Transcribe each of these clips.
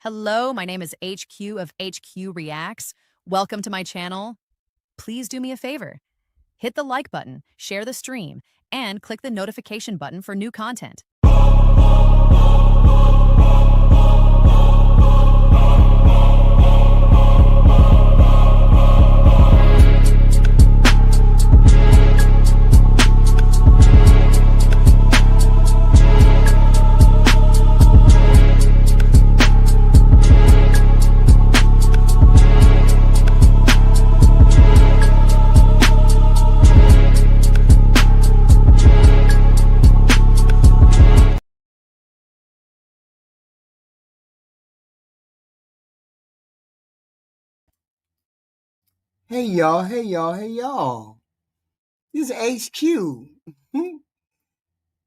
Hello, my name is HQ of HQ Reacts. Welcome to my channel. Please do me a favor. Hit the like button, share the stream, and click the notification button for new content. Hey y'all. This is HQ.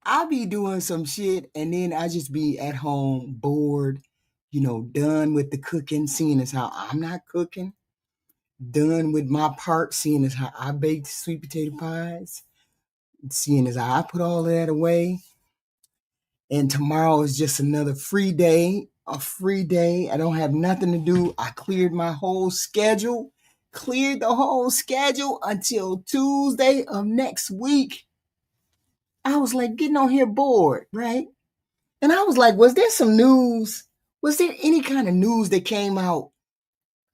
I be doing some shit and then I just be at home bored, done with the cooking, seeing as how I'm not cooking, done with my part, seeing as how I baked sweet potato pies, seeing as how I put all that away. And tomorrow is just another free day, a free day. I don't have nothing to do. I cleared my whole schedule. Cleared the whole schedule until Tuesday of next week. I was like getting on here bored, right? And I was like, was there some news? Was there any kind of news that came out?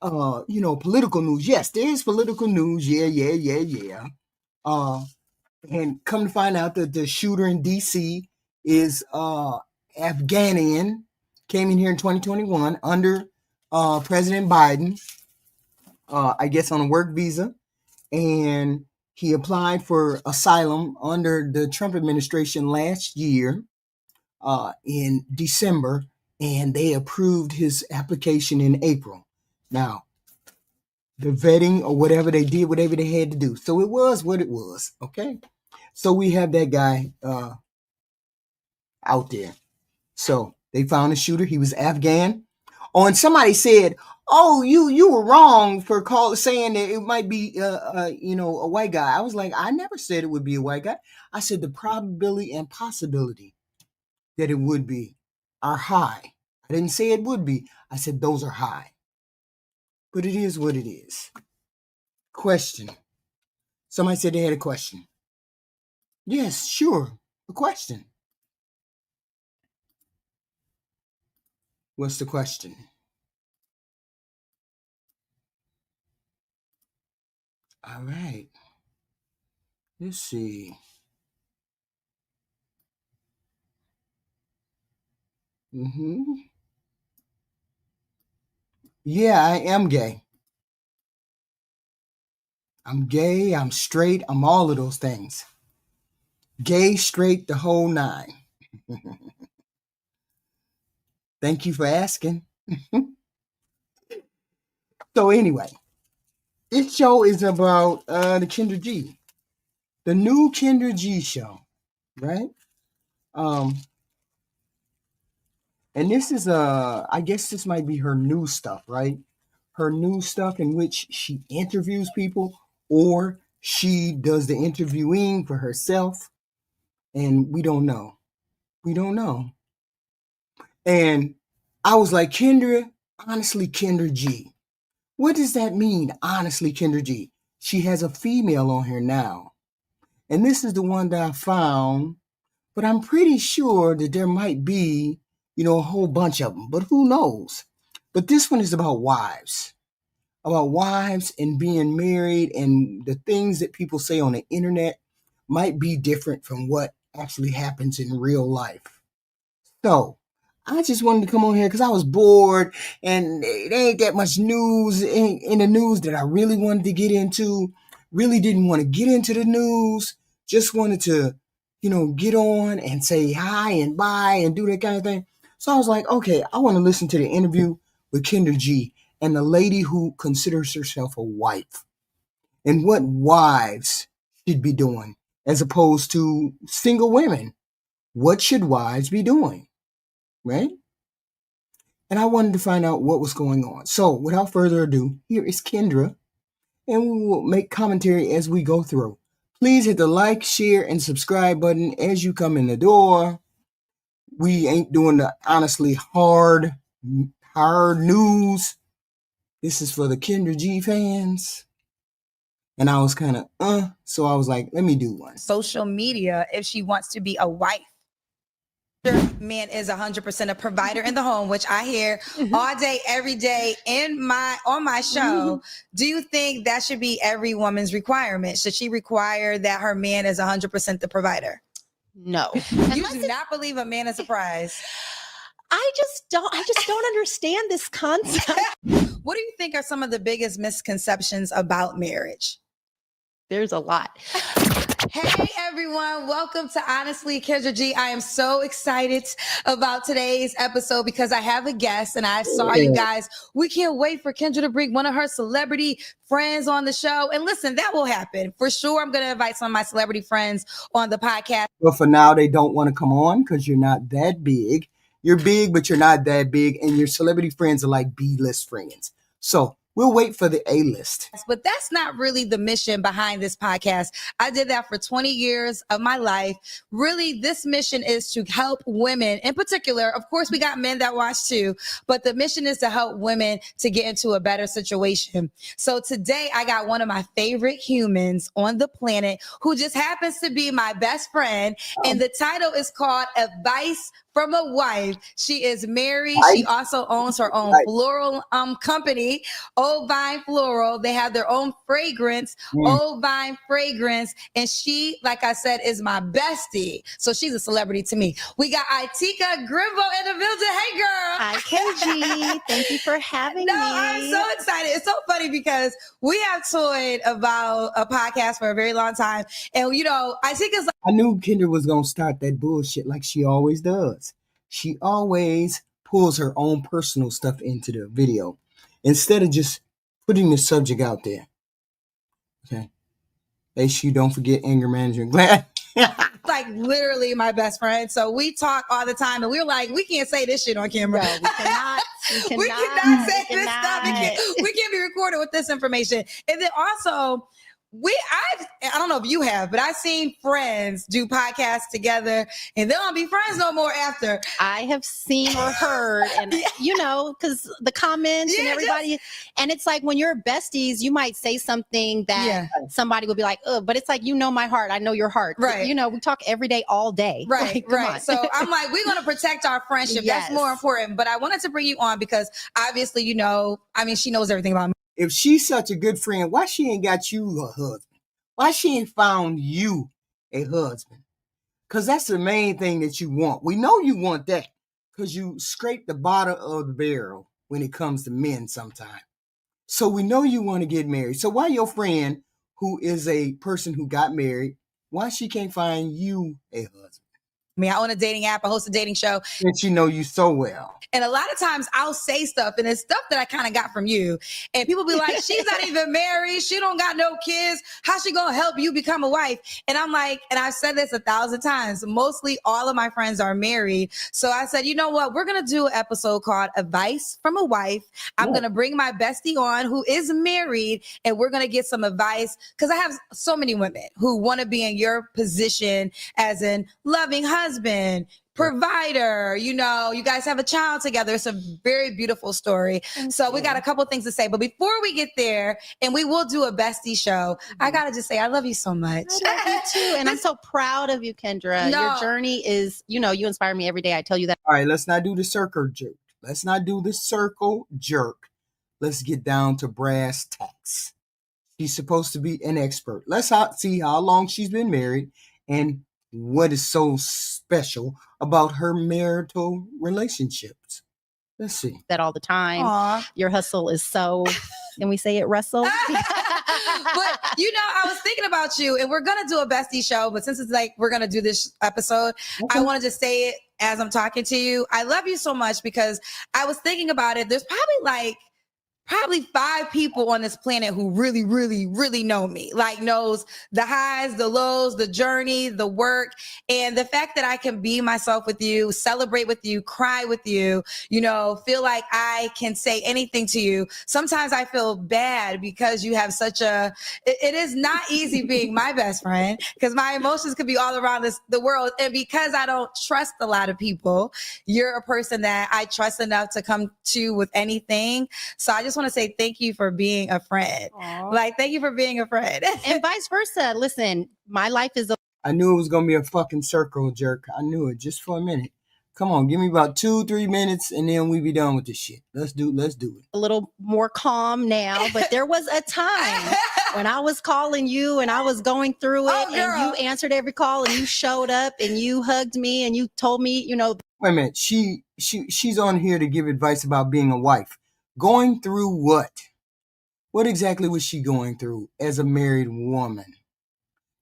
Political news. Yes, there is political news. Yeah. And come to find out that the shooter in DC is Afghanian, came in here in 2021 under President Biden, I guess on a work visa. And he applied for asylum under the Trump administration last year in December, and they approved his application in April. Now, the vetting or whatever they did, whatever they had to do. So it was what it was, okay? So we have that guy out there. So they found a shooter. He was Afghan. Oh, and somebody said, "Oh, you were wrong for saying that it might be a white guy." I was like, I never said it would be a white guy. I said the probability and possibility that it would be are high. I didn't say it would be. I said those are high. But it is what it is. Question. Somebody said they had a question. Yes, sure. A question. What's the question? All right. Let's see. Yeah, I am gay. I'm gay, I'm straight, I'm all of those things. Gay, straight, the whole nine. Thank you for asking. So anyway, this show is about the KENDRA G. The new KENDRA G show, right? And this is I guess this might be her new stuff, right? Her new stuff in which she interviews people or she does the interviewing for herself. And we don't know. We don't know. And I was like, KENDRA, honestly, KENDRA G. What does that mean, honestly, KENDRA G? She has a female on here now. And this is the one that I found, but I'm pretty sure that there might be, a whole bunch of them, but who knows? But this one is about wives and being married, and the things that people say on the internet might be different from what actually happens in real life. So I just wanted to come on here because I was bored and there ain't that much news in the news that I really wanted to get into. Really didn't want to get into the news. Just wanted to, get on and say hi and bye and do that kind of thing. So I was like, okay, I want to listen to the interview with KENDRA G and the lady who considers herself a wife and what wives should be doing as opposed to single women. What should wives be doing? Right? And I wanted to find out what was going on. So without further ado, here is KENDRA, and we will make commentary as we go through. Please hit the like, share, and subscribe button as you come in the door. We ain't doing the honestly hard hard news. This is for the KENDRA G fans. And I was kind of, so I was like, let me do one. Social media, if she wants to be a wife. Man is 100% a provider in the home, which I hear all day, every day on my show. Do you think that should be every woman's requirement? Should she require that her man is 100% the provider? No. You do not believe a man is a prize. I just don't understand this concept. What do you think are some of the biggest misconceptions about marriage? There's a lot. Hey everyone, welcome to Honestly KENDRA G. I am so excited about today's episode because I have a guest and I saw you guys. We can't wait for KENDRA to bring one of her celebrity friends on the show. And listen, that will happen. For sure, I'm going to invite some of my celebrity friends on the podcast. But for now, they don't want to come on because you're not that big. You're big, but you're not that big. And your celebrity friends are like B-list friends. So we'll wait for the A-list. But that's not really the mission behind this podcast. I did that for 20 years of my life. Really, this mission is to help women in particular. Of course, we got men that watch too, but the mission is to help women to get into a better situation. So today I got one of my favorite humans on the planet who just happens to be my best friend. And the title is called Advice from a Wife. She is married. She also owns her own floral company, Old Vine Floral. They have their own fragrance, Old Vine Fragrance. And she, like I said, is my bestie. So she's a celebrity to me. We got Itika Grimbo in the building. Hey, girl. Hi, KENDRA. Thank you for having me. I'm so excited. It's so funny because we have toyed about a podcast for a very long time. And, you know, Itika's like, I knew KENDRA was going to start that bullshit like she always does. She always pulls her own personal stuff into the video instead of just putting the subject out there. Okay. Make sure you don't forget anger management. Glad. like literally my best friend. So we talk all the time and we're like, we can't say this shit on camera. No, we cannot. We cannot say this stuff. We can't be recorded with this information. And then also, I don't know if you have, but I've seen friends do podcasts together and they don't be friends no more after. I have seen or heard, and you know, because the comments and everybody, and it's like when you're besties, you might say something that somebody would be like, oh, but it's like, you know my heart, I know your heart. Right. You know, we talk every day, all day. Right, like, right. So I'm like, we're going to protect our friendship. That's more important. But I wanted to bring you on because obviously, you know, I mean, she knows everything about me. If she's such a good friend, why she ain't got you a husband? Why she ain't found you a husband? Because that's the main thing that you want. We know you want that because you scrape the bottom of the barrel when it comes to men sometimes. So we know you want to get married. So why your friend, who is a person who got married, why she can't find you a husband? I mean, I own a dating app, I host a dating show. And she know you so well. And a lot of times I'll say stuff and it's stuff that I kind of got from you. And people be like, she's not even married. She don't got no kids. How's she going to help you become a wife? And I'm like, and I've said this 1,000 times, mostly all of my friends are married. So I said, you know what? We're going to do an episode called Advice from a Wife. I'm going to bring my bestie on who is married and we're going to get some advice because I have so many women who want to be in your position as in loving husband, provider, you know, you guys have a child together. It's a very beautiful story. So we got a couple things to say, but before we get there, and we will do a bestie show, I got to just say, I love you so much. I love you too. And I'm so proud of you, KENDRA. Your journey is, you know, you inspire me every day. I tell you that. All right, let's not do the circle jerk. Let's not do the circle jerk. Let's get down to brass tacks. She's supposed to be an expert. Let's see how long she's been married and what is so special about her marital relationships. Let's see. That all the time. Aww. Your hustle is so, can we say it, Russell? But, you know, I was thinking about you and we're going to do a bestie show, but since it's like, we're going to do this episode, I want to just say it as I'm talking to you. I love you so much because I was thinking about it. There's probably like probably 5 people on this planet who really, really, really know me, like knows the highs, the lows, the journey, the work. And the fact that I can be myself with you, celebrate with you, cry with you, you know, feel like I can say anything to you. Sometimes I feel bad because you have such it is not easy being my best friend because my emotions could be all around the world. And because I don't trust a lot of people, you're a person that I trust enough to come to with anything. So I just want to say thank you for being a friend. Aww. Like, thank you for being a friend. And vice versa. Listen, my life is I knew it was going to be a fucking circle jerk. I knew it just for a minute. Come on, give me about 2-3 minutes and then we be done with this shit. Let's do it. a little more calm now, but there was a time when I was calling you and I was going through it, and you answered every call and you showed up and you hugged me and you told me, you know. Wait a minute. She's on here to give advice about being a wife. Going through what? What exactly was she going through as a married woman?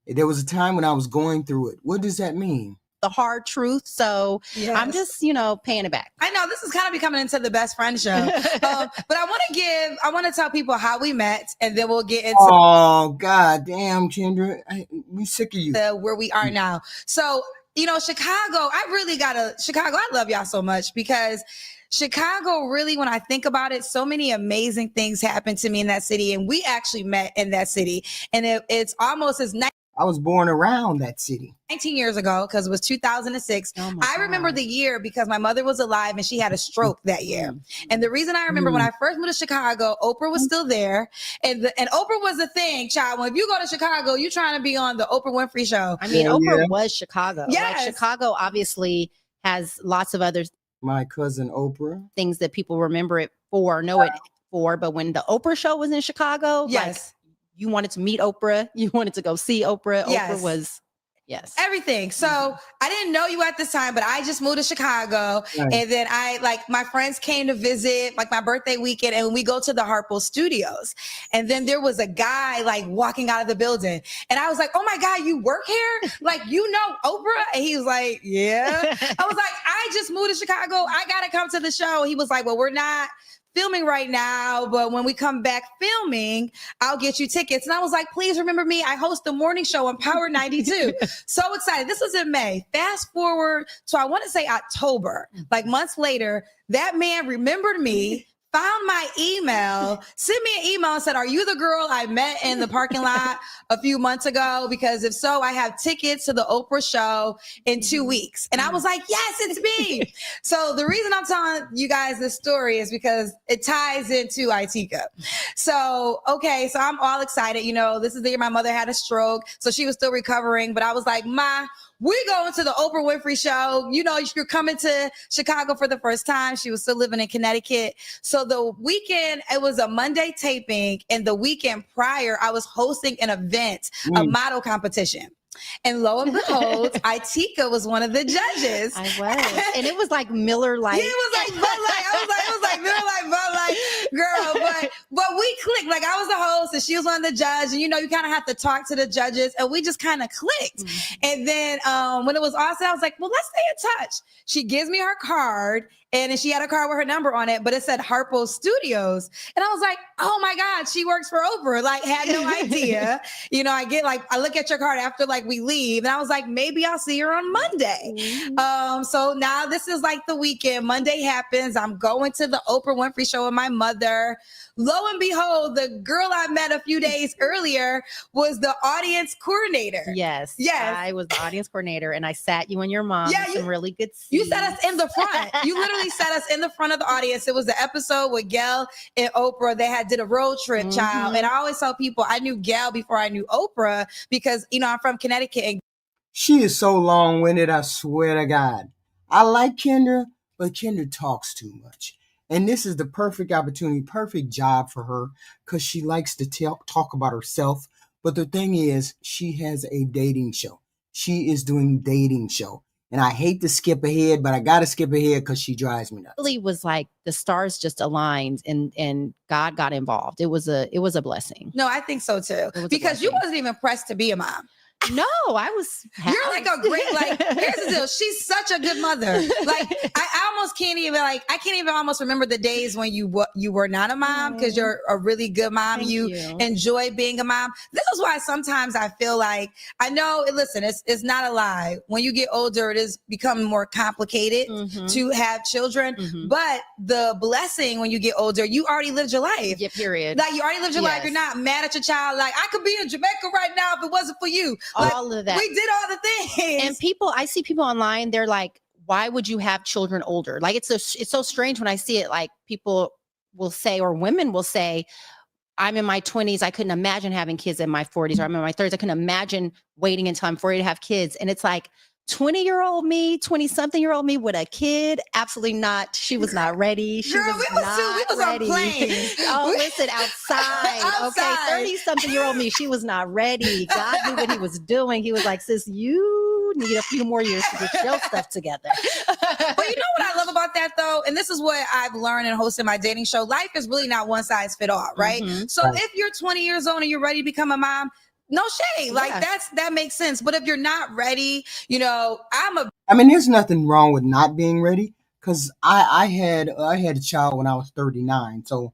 There was a time when I was going through it. What does that mean? The hard truth. So yes. I'm just, paying it back. I know this is kind of becoming into the best friend show, but I want to tell people how we met, and then we'll get into. Oh, God damn, Kendra, we sick of you. Where we are now. So, Chicago, I love y'all so much because Chicago, really, when I think about it, so many amazing things happened to me in that city, and we actually met in that city, and it's almost as nice. I was born around that city 19 years ago because it was 2006. I remember the year because my mother was alive and she had a stroke that year. And the reason I remember when I first moved to Chicago, Oprah was still there. And Oprah was a thing, child. When if you go to Chicago, you're trying to be on the Oprah Winfrey Show. I mean, Oprah was Chicago. Yes. Like, Chicago obviously has lots of other my cousin Oprah things that people remember it for, know it for. But when the Oprah Show was in Chicago, yes. You wanted to meet Oprah. You wanted to go see Oprah. Yes. Oprah was, yes. Everything. So I didn't know you at this time, but I just moved to Chicago. Right. And then my friends came to visit, like my birthday weekend, and we go to the Harpo Studios. And then there was a guy like walking out of the building. And I was like, oh my God, you work here? Like, you know Oprah? And he was like, yeah. I was like, I just moved to Chicago. I got to come to the show. He was like, well, we're not filming right now, but when we come back filming, I'll get you tickets. And I was like, please remember me. I host the morning show on Power 92. So excited. This was in May. Fast forward to, I want to say October, like months later, that man remembered me, found my email, sent me an email and said, are you the girl I met in the parking lot a few months ago? Because if so, I have tickets to the Oprah show in 2 weeks. And I was like, yes, it's me. So the reason I'm telling you guys this story is because it ties into Itika. So I'm all excited. This is the year my mother had a stroke. So she was still recovering, but I was like, Ma, we going to the Oprah Winfrey Show. You're coming to Chicago for the first time. She was still living in Connecticut. So the weekend, it was a Monday taping. And the weekend prior, I was hosting an event, a model competition. And lo and behold, Itika was one of the judges. I was. And it was like Miller Lite. Yeah, it was like Bud Light. It was like Miller Lite, Bud Light, girl. But we clicked. Like, I was the host and she was one of the judges. And you kind of have to talk to the judges. And we just kind of clicked. Mm-hmm. And then when it was all said, I was like, well, let's stay in touch. She gives me her card. And then she had a card with her number on it, but it said Harpo Studios. And I was like, oh my God, she works for Oprah. Like, had no idea. I look at your card after we leave. And I was like, maybe I'll see her on Monday. Mm-hmm. So now this is like the weekend. Monday happens. I'm going to the Oprah Winfrey Show with my mother. Lo and behold, the girl I met a few days earlier was the audience coordinator. Yes. I was the audience coordinator, and I sat you and your mom in some really good seats. You sat us in the front. You literally sat us in the front of the audience. It was the episode with Gail and Oprah. They did a road trip, child. And I always tell people I knew Gail before I knew Oprah because, I'm from Connecticut. And she is so long-winded, I swear to God. I like Kendra, but Kendra talks too much. And this is the perfect opportunity, perfect job for her because she likes to talk about herself. But the thing is, she has a dating show. She is doing dating show. And I hate to skip ahead, but I got to skip ahead because she drives me nuts. It really was like the stars just aligned and God got involved. It was a blessing. No, I think so too. Because you wasn't even pressed to be a mom. No, I was. You're like a great, like, here's the deal. She's such a good mother. Like, I almost can't even, like, I can't even almost remember the days when you were not a mom, because you're a really good mom. You enjoy being a mom. This is why sometimes I feel like, I know, listen, it's not a lie. When you get older, it is becoming more complicated to have children. But the blessing when you get older, you already lived your life. Yeah, period. Like, you already lived your life. You're not mad at your child. Like, I could be in Jamaica right now if it wasn't for you. Like, all of that. We did all the things. And I see people online, they're like, why would you have children older? Like, it's so strange when I see it. Like, people will say, or women will say, I'm in my 20s. I couldn't imagine having kids in my 40s, or I'm in my 30s. I couldn't imagine waiting until I'm 40 to have kids. And it's like, 20-year-old me, 20-something-year-old me with a kid? Absolutely not. She was not ready. She Girl, was not ready. On planes. Oh, listen, outside. Okay, 30-something-year-old me, she was not ready. God knew what he was doing. He was like, sis, you need a few more years to get your stuff together. But you know what I love about that, though? And this is what I've learned in hosting my dating show. Life is really not one size fit all, right? So if you're 20 years old and you're ready to become a mom, no shade. Like, that makes sense. But if you're not ready, you know, I mean, there's nothing wrong with not being ready, because I had a child when I was 39. So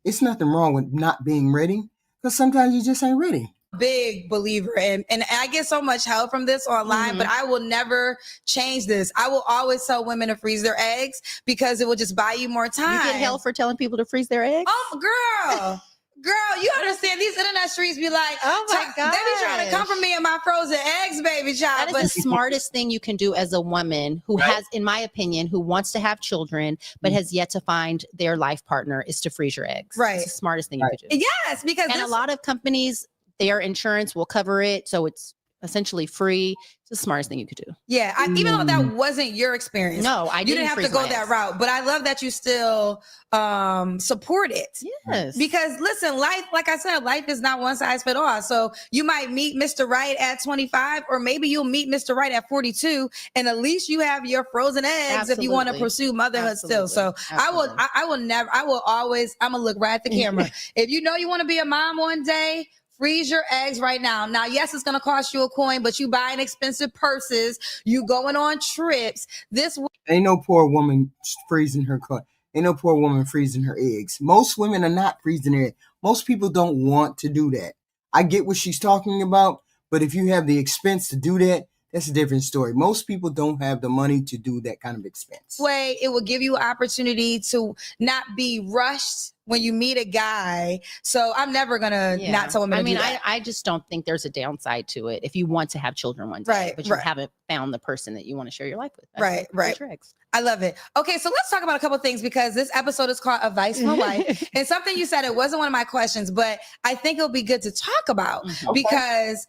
it's nothing wrong with not being ready, because sometimes you just ain't ready. Big believer and I get so much help from this online, but I will never change this. I will always tell women to freeze their eggs, because it will just buy you more time. You get hell for telling people to freeze their eggs? Oh, girl, you understand, these internet streets be like, oh my God, they be trying to come for me and my frozen eggs, baby child. That is the smartest thing you can do as a woman who has, in my opinion, who wants to have children, but has yet to find their life partner, is to freeze your eggs. Right. It's the smartest thing you could do. Yes, because a lot of companies, their insurance will cover it. So it's essentially free. It's the smartest thing you could do. Yeah. Even though that wasn't your experience. No, you didn't have to go that route, but I love that you still support it. Yes. Because listen, life, like I said, life is not one size fit all. So you might meet Mr. Right at 25, or maybe you'll meet Mr. Right at 42. And at least you have your frozen eggs if you want to pursue motherhood still. So I will always, I'm gonna look right at the camera. If you know you want to be a mom one day, freeze your eggs right now. Now, yes, it's going to cost you a coin, but you buying expensive purses, you going on trips. Ain't no poor woman freezing her coin. Ain't no poor woman freezing her eggs. Most women are not freezing their eggs. Most people don't want to do that. I get what she's talking about, but if you have the expense to do that, that's a different story. Most people don't have the money to do that kind of expense. Way it will give you opportunity to not be rushed when you meet a guy. So I'm never gonna not tell women to do that. I just don't think there's a downside to it if you want to have children one day, but you haven't found the person that you want to share your life with. Right. I love it. Okay, so let's talk about a couple of things, because this episode is called Advice from a Wife. And something you said, it wasn't one of my questions, but I think it'll be good to talk about because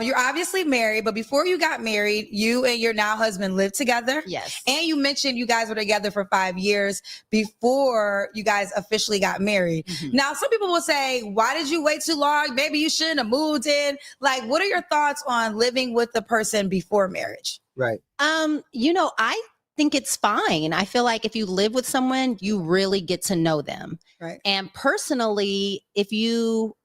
you're obviously married, but before you got married, you and your now husband lived together. Yes. And you mentioned you guys were together for 5 years before you guys officially got married. Now, some people will say, why did you wait too long? Maybe you shouldn't have moved in. Like, what are your thoughts on living with the person before marriage? Right. You know, I think it's fine. I feel like if you live with someone, you really get to know them. Right. And personally, if you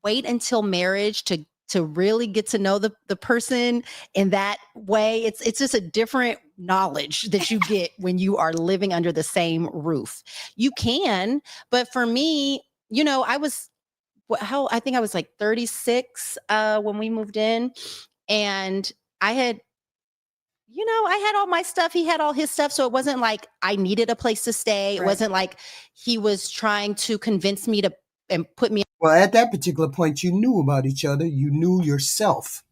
wait until marriage to really get to know the person in that way, it's just a different knowledge that you get when you are living under the same roof. You can, but for me, you know, I think I was like 36 when we moved in, and I had all my stuff. He had all his stuff. So it wasn't like I needed a place to stay. It wasn't like he was trying to convince me to and put me. Well, at that particular point, you knew about each other. You knew yourself,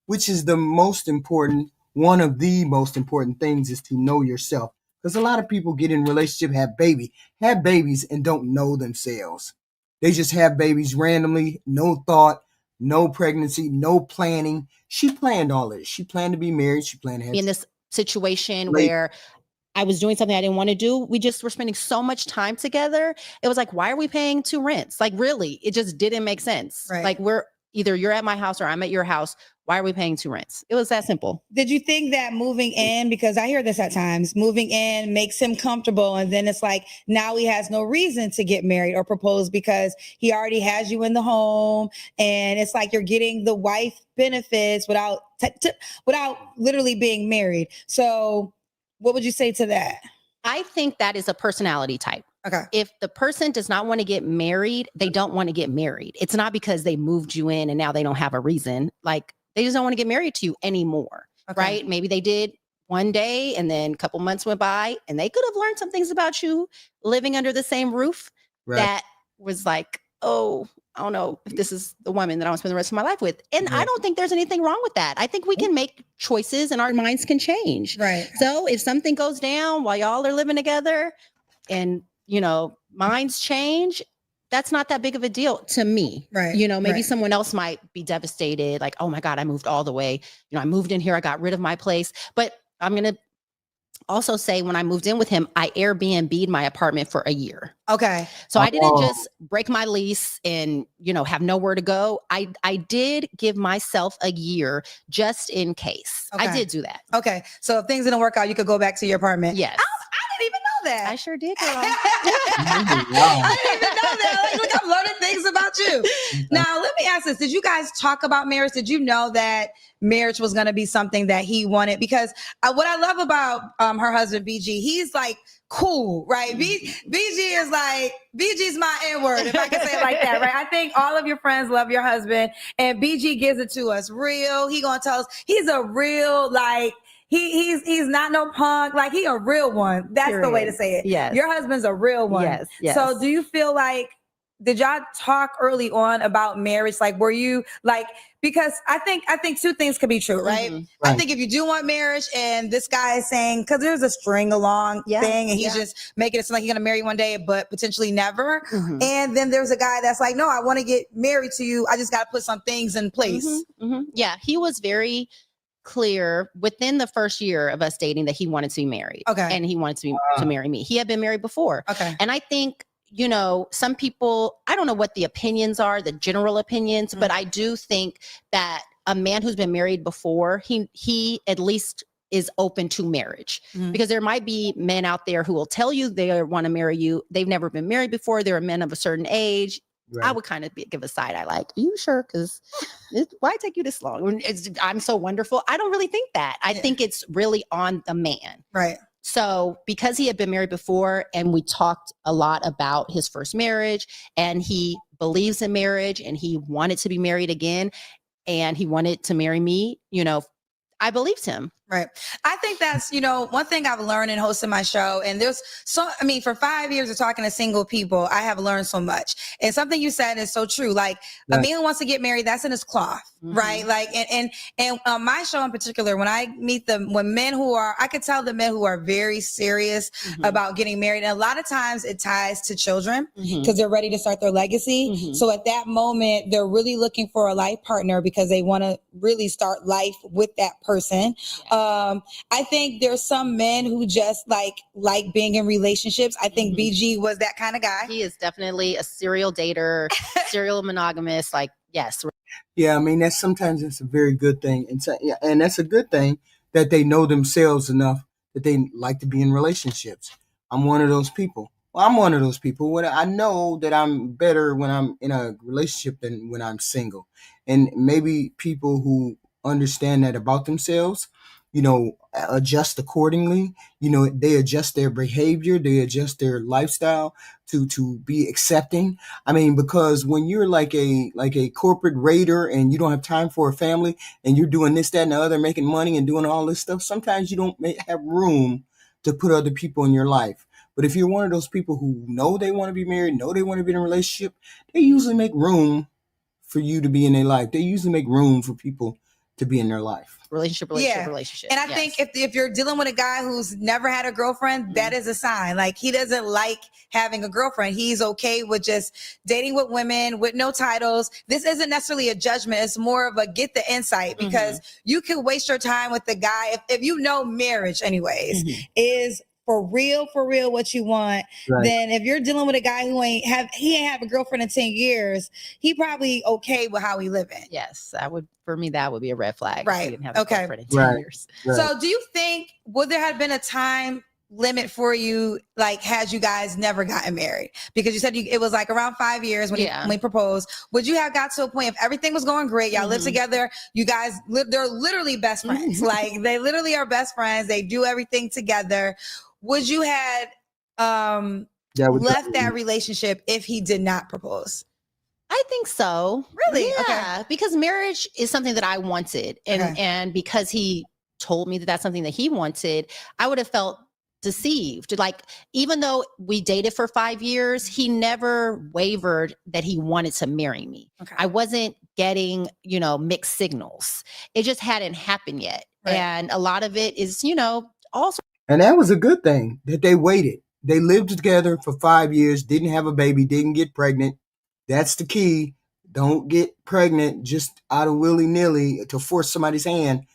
which is the most important. One of the most important things is to know yourself. Because a lot of people get in relationship, have babies and don't know themselves. They just have babies randomly, no thought, no pregnancy, no planning. She planned all this. She planned to be married. She planned to have in this situation where I was doing something I didn't want to do. We just were spending so much time together. It was like, why are we paying 2 rents? Like, really, it just didn't make sense. Right. Like, either you're at my house or I'm at your house. Why are we paying 2 rents? It was that simple. Did you think that moving in, because I hear this at times, moving in makes him comfortable, and then it's like now he has no reason to get married or propose because he already has you in the home, and it's like you're getting the wife benefits without literally being married. So what would you say to that? I think that is a personality type. Okay. If the person does not want to get married, they don't want to get married. It's not because they moved you in and now they don't have a reason. Like, they just don't want to get married to you anymore. Okay. Right? Maybe they did one day and then a couple months went by and they could have learned some things about you living under the same roof that was like, oh, I don't know if this is the woman that I want to spend the rest of my life with. And I don't think there's anything wrong with that. I think we can make choices and our minds can change. Right. So if something goes down while y'all are living together and, you know, minds change, that's not that big of a deal to me. Right. You know, maybe someone else might be devastated. Like, oh my God, I moved all the way. You know, I moved in here. I got rid of my place. But I'm going to also say when I moved in with him, I Airbnb'd my apartment for a year. Okay. So I didn't just break my lease and, you know, have nowhere to go. I did give myself a year just in case. Okay. I did do that. Okay. So if things didn't work out, you could go back to your apartment. Yes. I didn't even know that. I sure did, girl. I didn't even know that. Like, look, I'm learning things about you. Now, let me ask this. Did you guys talk about marriage? Did you know that marriage was going to be something that he wanted? Because what I love about her husband, BG, he's like cool, right? BG is like, BG's my N-word, if I can say it like that, right? I think all of your friends love your husband, and BG gives it to us real. He going to tell us he's a real, like, He's not no punk. Like, he a real one. That's the way to say it. Yes. Your husband's a real one. Yes. Yes. So do you feel like, did y'all talk early on about marriage? Like, were you like, because I think two things could be true, right? Right. I think if you do want marriage and this guy is saying, because there's a string along thing and he's just making it sound like he's going to marry you one day, but potentially never. And then there's a guy that's like, no, I want to get married to you. I just got to put some things in place. Yeah. He was very clear within the first year of us dating that he wanted to be married. Okay. And he wanted to marry me. He had been married before. Okay. And I think, you know, some people, I don't know what the opinions are, the general opinions, but I do think that a man who's been married before, he at least is open to marriage, because there might be men out there who will tell you they want to marry you. They've never been married before. They're men of a certain age. Right. I would kind of give a side eye, like, are you sure? Because why take you this long? I'm so wonderful. I don't really think that. I think it's really on the man. Right. So because he had been married before and we talked a lot about his first marriage and he believes in marriage and he wanted to be married again and he wanted to marry me, you know, I believed him. Right. I think that's, you know, one thing I've learned in hosting my show, and there's so, I mean, for 5 years of talking to single people, I have learned so much. And something you said is so true. Like, a man who wants to get married, that's in his cloth, right? Like, and on my show in particular, when I meet when men who are, I could tell the men who are very serious about getting married. And a lot of times it ties to children because they're ready to start their legacy. So at that moment, they're really looking for a life partner because they want to really start life with that person. I think there's some men who just like being in relationships. I think BG was that kind of guy. He is definitely a serial dater, serial monogamous. Like, yes. Yeah, I mean, sometimes it's a very good thing. And that's a good thing that they know themselves enough that they like to be in relationships. I'm one of those people. Well, I'm one of those people. I know that I'm better when I'm in a relationship than when I'm single. And maybe people who understand that about themselves, you know, adjust accordingly. You know, they adjust their behavior, they adjust their lifestyle to be accepting. I mean, because when you're like a corporate raider and you don't have time for a family and you're doing this, that, and the other, making money and doing all this stuff, sometimes you don't have room to put other people in your life. But if you're one of those people who know they want to be married, know they want to be in a relationship, they usually make room for you to be in their life. They usually make room for people to be in their life. Relationship. And I think if you're dealing with a guy who's never had a girlfriend, that is a sign. Like, he doesn't like having a girlfriend. He's okay with just dating with women with no titles. This isn't necessarily a judgment. It's more of a get the insight, because you can waste your time with the guy if you know marriage anyways is for real what you want, then if you're dealing with a guy who ain't have a girlfriend in 10 years, he probably okay with how he living. Yes, for me, that would be a red flag. Right. If he didn't have a girlfriend in 10 years. Right. So do you think, would there have been a time limit for you, like, had you guys never gotten married? Because you said it was like around 5 years when he proposed. Would you have got to a point if everything was going great, y'all live together, you guys they're literally best friends, like they literally are best friends, they do everything together, would you had left that relationship if he did not propose? I think so. Really? Yeah, okay. Because marriage is something that I wanted, and because he told me that that's something that he wanted, I would have felt deceived. Like, even though we dated for 5 years, he never wavered that he wanted to marry me. Okay. I wasn't getting, mixed signals. It just hadn't happened yet. Right. And a lot of it is, also. And that was a good thing that they waited. They lived together for 5 years, didn't have a baby, didn't get pregnant. That's the key. Don't get pregnant just out of willy-nilly to force somebody's hand.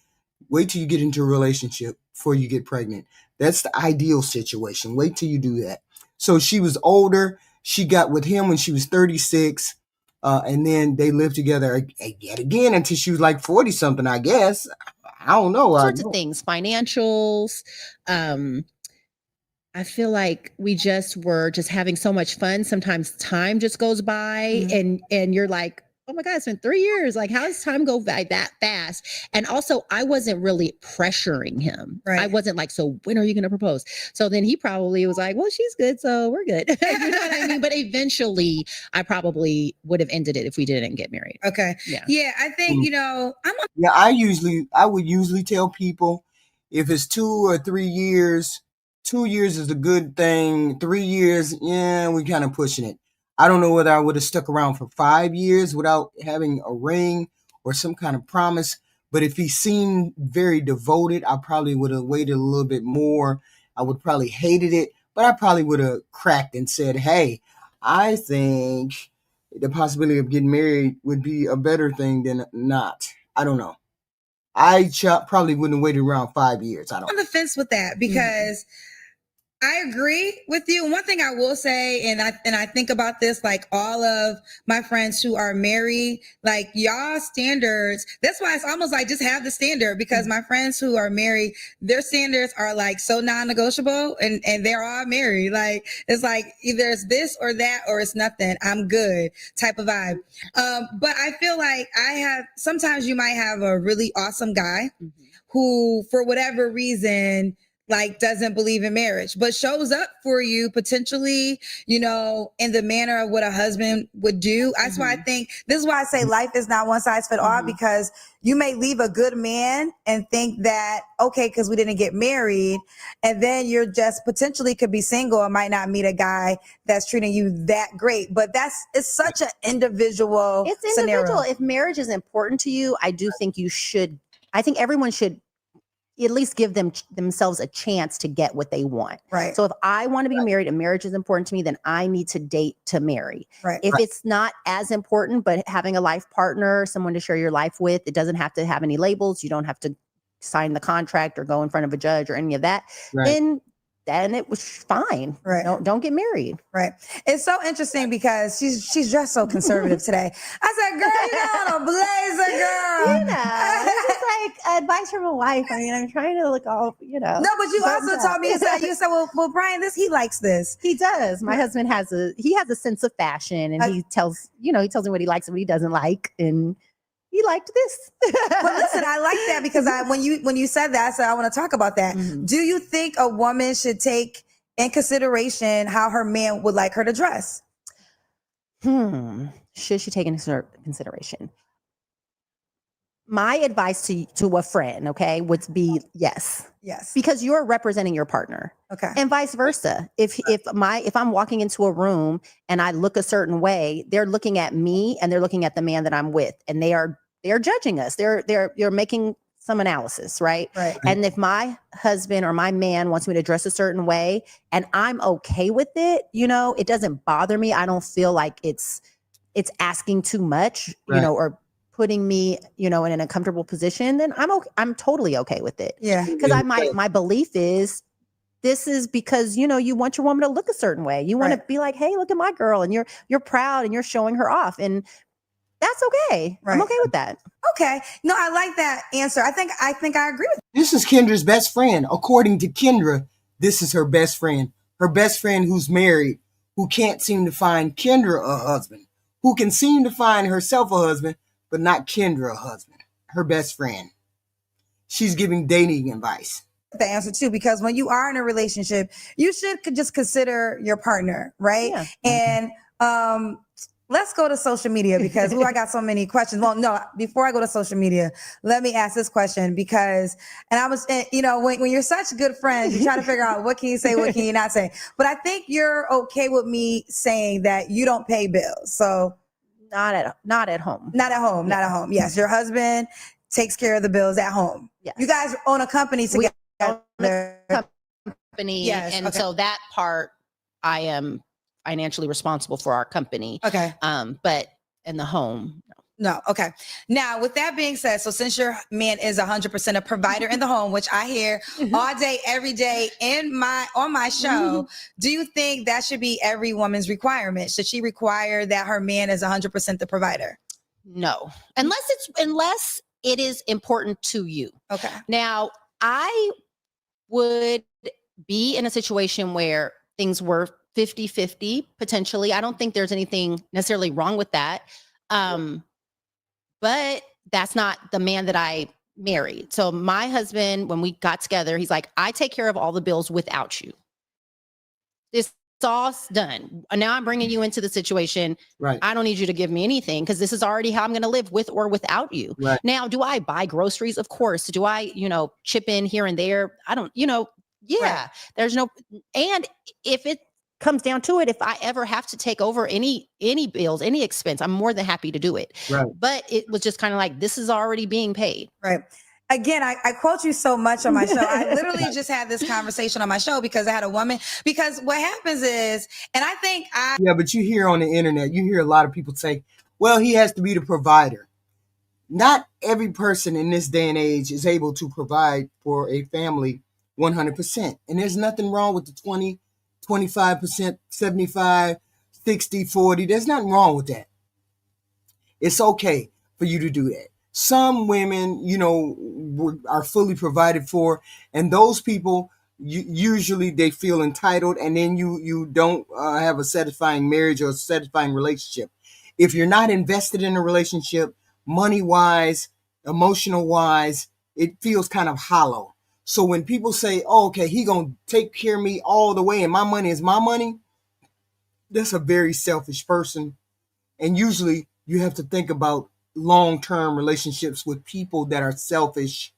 Wait till you get into a relationship before you get pregnant. That's the ideal situation. Wait till you do that. So she was older. She got with him when she was 36. And then they lived together yet again until she was like 40 something, I guess. I don't know. Sorts of things, financials. I feel like we were just having so much fun. Sometimes time just goes by and you're like, oh my God, it's been 3 years. Like, how does time go by that fast? And also, I wasn't really pressuring him. Right. I wasn't like, so when are you going to propose? So then he probably was like, well, she's good, so we're good. You know what I mean? But eventually, I probably would have ended it if we didn't get married. Okay. Yeah, I think, I would usually tell people, if it's 2 or 3 years, 2 years is a good thing. 3 years, we kind of pushing it. I don't know whether I would have stuck around for 5 years without having a ring or some kind of promise. But if he seemed very devoted, I probably would have waited a little bit more. I would probably hated it, but I probably would have cracked and said, hey, I think the possibility of getting married would be a better thing than not. I don't know. I probably wouldn't have waited around 5 years. I'm on the fence with that because I agree with you. One thing I will say, and I think about this, like all of my friends who are married, like y'all standards, that's why it's almost like just have the standard, because my friends who are married, their standards are like so non-negotiable and they're all married. Like, it's like either it's this or that, or it's nothing. I'm good type of vibe. But I feel like sometimes you might have a really awesome guy who, for whatever reason, like doesn't believe in marriage, but shows up for you potentially, in the manner of what a husband would do. That's why this is why I say life is not one size fit all, because you may leave a good man and think that, okay, because we didn't get married, and then you're just potentially could be single and might not meet a guy that's treating you that great. But it's such an individual scenario. If marriage is important to you, I think everyone should at least give themselves a chance to get what they want. Right. So if I want to be married and marriage is important to me, then I need to date to marry. Right. If it's not as important, but having a life partner, someone to share your life with, it doesn't have to have any labels. You don't have to sign the contract or go in front of a judge or any of that. Right. Then it was fine. Right. Don't get married. Right. It's so interesting because she's dressed so conservative today. I said, girl, you got on a blazer, girl. It's like advice from a wife. I mean, I'm trying to look all, No, but you also told me, you said, well, Brian, he likes this. He does. My husband has a sense of fashion, and he tells me what he likes and what he doesn't like. And he liked this. But listen, I like that because when you said that, I said I want to talk about that. Do you think a woman should take in consideration how her man would like her to dress? Should she take into consideration? My advice to a friend, okay, would be yes. Yes. Because you're representing your partner. Okay. And vice versa. If I'm walking into a room and I look a certain way, they're looking at me and they're looking at the man that I'm with, and they're judging us. They're making some analysis, right? Right. And if my husband or my man wants me to dress a certain way and I'm okay with it, it doesn't bother me. I don't feel like it's asking too much, or putting me, in an uncomfortable position, then I'm totally okay with it. Yeah. Because my belief is this is because, you want your woman to look a certain way. You want to be like, hey, look at my girl. And you're proud and you're showing her off. And that's okay. I'm okay with that. Okay. No, I like that answer. I think I agree with This is Kendra's best friend. According to Kendra, this is her best friend. Her best friend who's married, who can't seem to find Kendra a husband, who can seem to find herself a husband, but not Kendra a husband. Her best friend. She's giving dating advice. the answer too, because when you are in a relationship, you should just consider your partner, right? Yeah. And let's go to social media because I got so many questions. Well, no, before I go to social media, let me ask this question because, and I was, when you're such good friends, you try to figure out what can you say, what can you not say. But I think you're okay with me saying that you don't pay bills. So not at home. Not at home. Not at home. Yes, your husband takes care of the bills at home. Yes. You guys own a company together. Yes, and so that part I am financially responsible for our company. Okay. But in the home, no. Okay. Now, with that being said, so since your man is 100% a provider in the home, which I hear all day, every day on my show, do you think that should be every woman's requirement? Should she require that her man is 100% the provider? No, unless it is important to you. Okay. Now, I would be in a situation where things were 50-50 potentially. I don't think there's anything necessarily wrong with that. But that's not the man that I married. So my husband, when we got together, he's like, I take care of all the bills without you. It's all done. Now I'm bringing you into the situation. Right. I don't need you to give me anything because this is already how I'm going to live with or without you. Right. Now, do I buy groceries? Of course. Do I, chip in here and there? I don't, Right. There's no, and if it comes down to it, if I ever have to take over any bills, any expense, I'm more than happy to do it. Right. But it was just kind of like, this is already being paid. Right. Again, I quote you so much on my show. I literally just had this conversation on my show because I had a woman, because what happens is, and I think yeah, but you hear on the internet, you hear a lot of people say, well, he has to be the provider. Not every person in this day and age is able to provide for a family 100%. And there's nothing wrong with the 20, 25%, 75, 60, 40. There's nothing wrong with that. It's okay for you to do that. Some women, are fully provided for, and those people, usually they feel entitled, and then you don't have a satisfying marriage or a satisfying relationship. If you're not invested in a relationship, money-wise, emotional-wise, it feels kind of hollow. So when people say, oh, okay, he gonna take care of me all the way and my money is my money, that's a very selfish person. And usually you have to think about long-term relationships with people that are selfish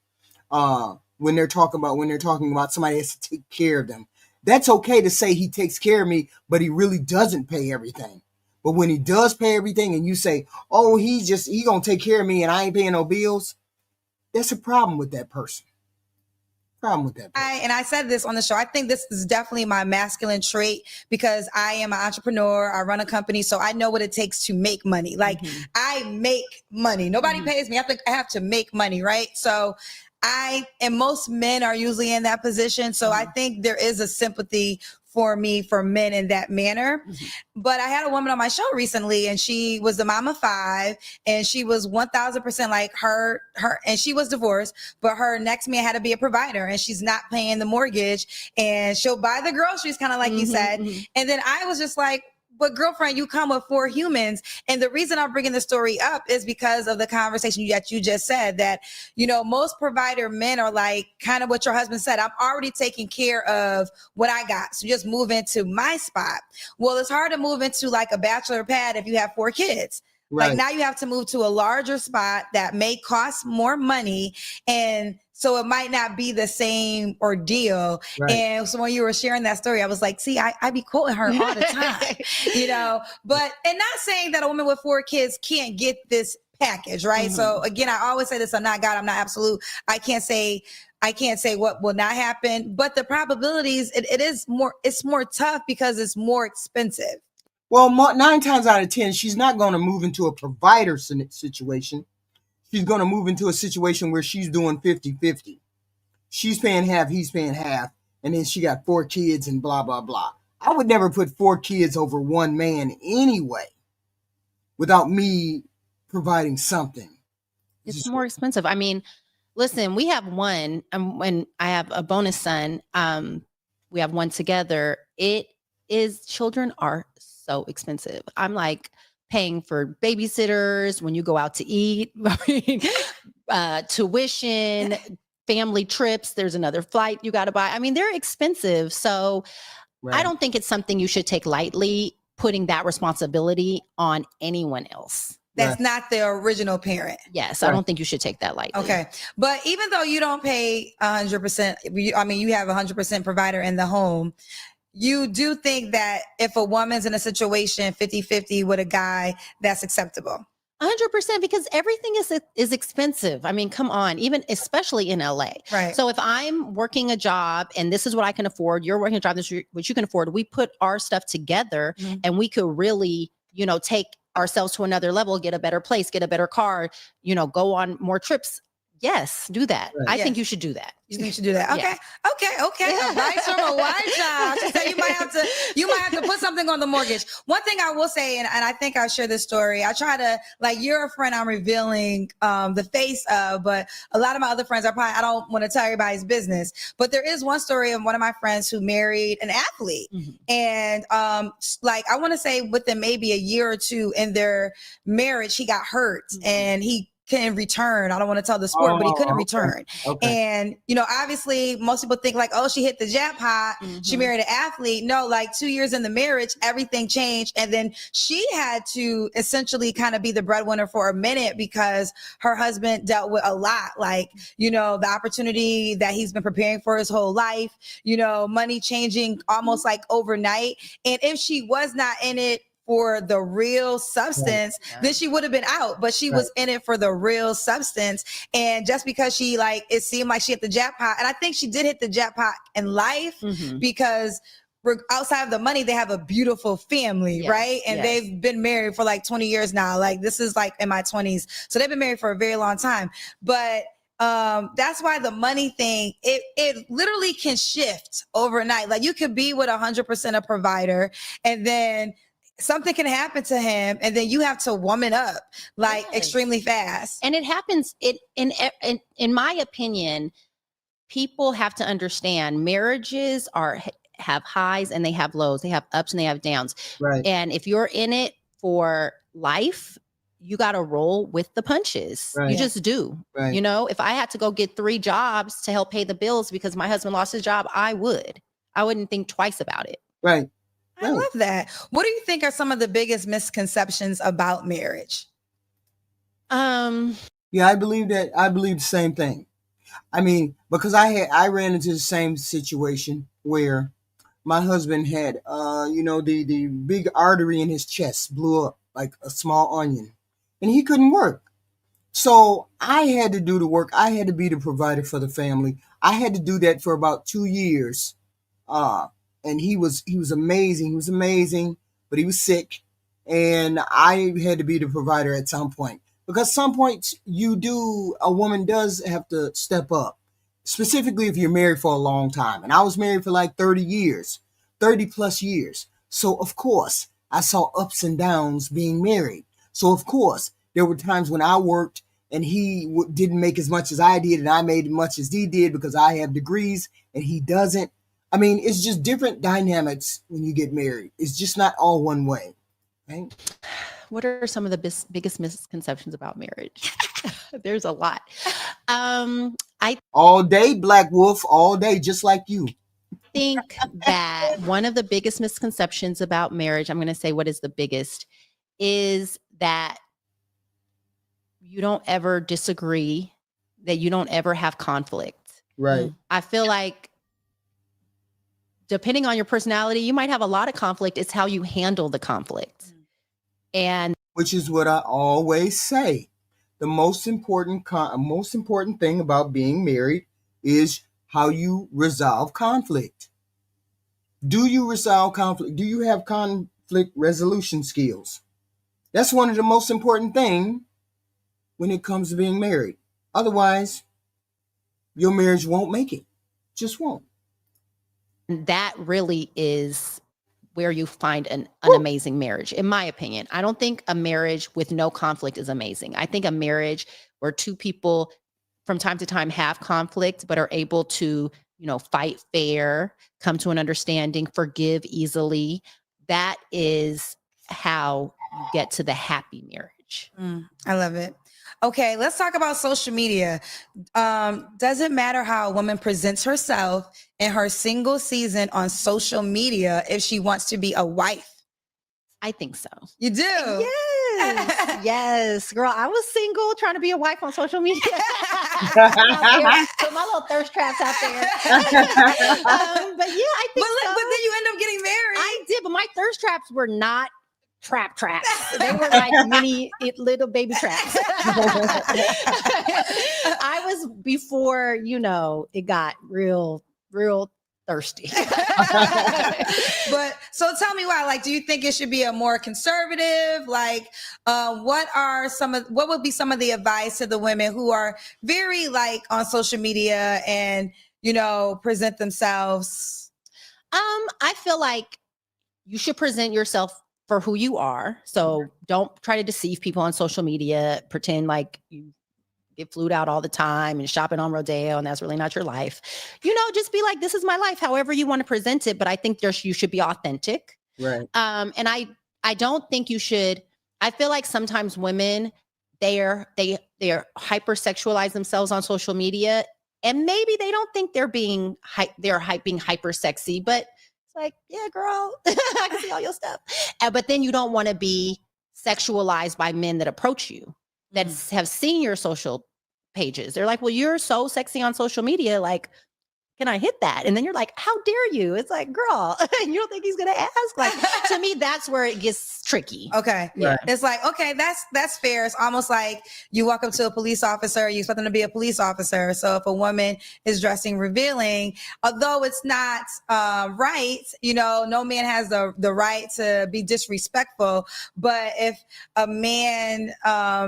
when they're talking about somebody has to take care of them. That's okay to say he takes care of me, but he really doesn't pay everything. But when he does pay everything and you say, oh, he gonna take care of me and I ain't paying no bills, that's a problem with that person. I said this on the show. I think this is definitely my masculine trait because I am an entrepreneur. I run a company, so I know what it takes to make money. Like I make money. Nobody pays me. I have to make money, right? So and most men are usually in that position. So I think there is a sympathy for me, for men in that manner. But I had a woman on my show recently and she was the mom of 5 and she was 1000% like her, and she was divorced, but her next man had to be a provider and she's not paying the mortgage and she'll buy the groceries, kind of like you said. And then I was just like, but girlfriend, you come with 4 humans. And the reason I'm bringing the story up is because of the conversation that you just said that, most provider men are like kind of what your husband said. I'm already taking care of what I got. So just move into my spot. Well, it's hard to move into like a bachelor pad if you have 4 kids. Right. Like now you have to move to a larger spot that may cost more money. And so it might not be the same ordeal. Right. And so when you were sharing that story, I was like, see, I be quoting her all the time, but, and not saying that a woman with 4 kids can't get this package, right? So again, I always say this, I'm not God, I'm not absolute. I can't say what will not happen, but the probabilities, it's more tough because it's more expensive. Well, 9 times out of 10, she's not going to move into a provider situation. She's going to move into a situation where she's doing 50-50. She's paying half, he's paying half. and then she got 4 kids and blah, blah, blah. I would never put 4 kids over one man anyway without me providing something. It's more expensive. I mean, listen, we have one, when I have a bonus son, we have one together. Children are so expensive. I'm like paying for babysitters when you go out to eat, tuition, family trips. There's another flight you got to buy. I mean, they're expensive. So I don't think it's something you should take lightly, putting that responsibility on anyone else. That's not the original parent. Yes, I don't think you should take that lightly. Okay. But even though you don't pay 100%, I mean, you have 100% provider in the home, you do think that if a woman's in a situation 50-50 with a guy, that's acceptable? 100%, because everything is expensive. I mean, come on, even especially in LA. Right. So if I'm working a job and this is what I can afford, you're working a job, this is what you can afford, we put our stuff together and we could really, take ourselves to another level, get a better place, get a better car, go on more trips. Yes, do that. I think you should do that. You think you should do that. Okay. Yeah. Okay. Advice from a wise child. She said you might have to put something on the mortgage. One thing I will say, and I think I'll share this story. I try to, you're a friend I'm revealing the face of, but a lot of my other friends I don't want to tell everybody's business. But there is one story of one of my friends who married an athlete. And I want to say within maybe a year or two in their marriage, he got hurt and he couldn't return. I don't want to tell the sport, but he couldn't return. And, obviously most people think she hit the jackpot. She married an athlete. No, 2 years in the marriage, everything changed. And then she had to essentially kind of be the breadwinner for a minute because her husband dealt with a lot, the opportunity that he's been preparing for his whole life, money changing almost overnight. And if she was not in it for the real substance, then she would have been out, but she was in it for the real substance. And just because she it seemed like she hit the jackpot, and I think she did hit the jackpot in life because outside of the money, they have a beautiful family, right? And they've been married for 20 years now. This is in my 20s. So they've been married for a very long time. But that's why the money thing, it literally can shift overnight. You could be with 100% a provider, and then something can happen to him, and then you have to woman up extremely fast. And it happens. In my opinion, people have to understand marriages have highs and they have lows. They have ups and they have downs. Right. And if you're in it for life, you got to roll with the punches. You just do. Right. If I had to go get 3 jobs to help pay the bills because my husband lost his job, I wouldn't think twice about it. Right. I love that. What do you think are some of the biggest misconceptions about marriage? Yeah, I believe the same thing. I mean, because I ran into the same situation where my husband had, the big artery in his chest blew up like a small onion, and he couldn't work. So I had to do the work. I had to be the provider for the family. I had to do that for about 2 years. And he was amazing. He was amazing, but he was sick. And I had to be the provider at some point. Because some point a woman does have to step up. Specifically if you're married for a long time. And I was married for 30 plus years. So of course, I saw ups and downs being married. So of course, there were times when I worked and he didn't make as much as I did, and I made as much as he did because I have degrees and he doesn't. I mean, it's just different dynamics when you get married. It's just not all one way, right? What are some of the biggest misconceptions about marriage? There's a lot. All day, Black Wolf, all day, just like you. Think that one of the biggest misconceptions about marriage, I'm going to say what is the biggest, is that you don't ever disagree, that you don't ever have conflict. Right. I feel like depending on your personality, you might have a lot of conflict. It's how you handle the conflict. And which is what I always say. The most important thing about being married is how you resolve conflict. Do you resolve conflict? Do you have conflict resolution skills? That's one of the most important things when it comes to being married. Otherwise, your marriage won't make it. Just won't. that really is where you find an amazing marriage, in my opinion. I don't think a marriage with no conflict is amazing. I think a marriage where two people from time to time have conflict, but are able to, fight fair, come to an understanding, forgive easily. That is how you get to the happy marriage. I love it. Okay, let's talk about social media. Does it matter how a woman presents herself in her single season on social media if she wants to be a wife? I think so. You do? Yes. Yes. Girl, I was single trying to be a wife on social media. Put my little thirst traps out there. But yeah, I think so. But then you end up getting married. I did, but my thirst traps were not traps. They were like mini little baby traps. I was before, it got real thirsty. But so tell me why, do you think it should be a more conservative, what would be some of the advice to the women who are very on social media and, present themselves? I feel like you should present yourself for who you are. So don't try to deceive people on social media, pretend like you get flued out all the time and shopping on Rodeo, and that's really not your life. Just be like, this is my life, however you want to present it. But I think you should be authentic. Right. And I don't think you should. I feel like sometimes women, they are hypersexualize themselves on social media, and maybe they don't think they're being hyper sexy, but it's like, yeah, girl, I can see all your stuff. But then you don't want to be sexualized by men that approach you, that have seen your social pages. They're like, well, you're so sexy on social media. Like, can I hit that? And then you're like, how dare you? It's like, girl, you don't think he's going to ask? Like, to me, that's where it gets tricky. Okay. Yeah. It's like, okay, that's fair. It's almost like you walk up to a police officer, you expect them to be a police officer. So if a woman is dressing revealing, although it's not right, no man has the right to be disrespectful. But if a man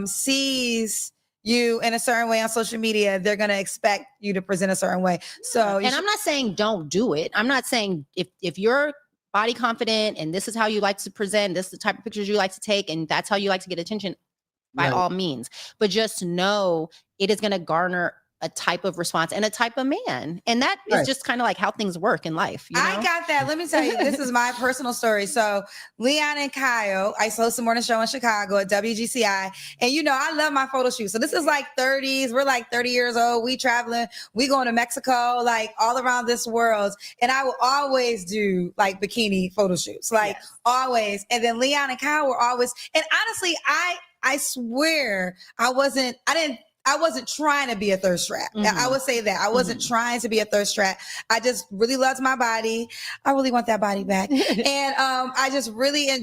sees you in a certain way on social media, they're going to expect you to present a certain way. So, and I'm not saying don't do it. I'm not saying if you're body confident and this is how you like to present, this is the type of pictures you like to take, and that's how you like to get attention, by all means. But just know it is going to garner a type of response and a type of man. And that is just kind of like how things work in life. I got that. Let me tell you, this is my personal story. So Leon and Kyle, I host a morning show in Chicago at WGCI. And I love my photo shoot. So this is 30s. We're 30 years old. We traveling. We going to Mexico, all around this world. And I will always do bikini photo shoots, always. And then Leon and Kyle were always, and honestly, I swear I wasn't trying to be a thirst trap. I would say that. I wasn't trying to be a thirst trap. I just really loved my body. I really want that body back. And I just really I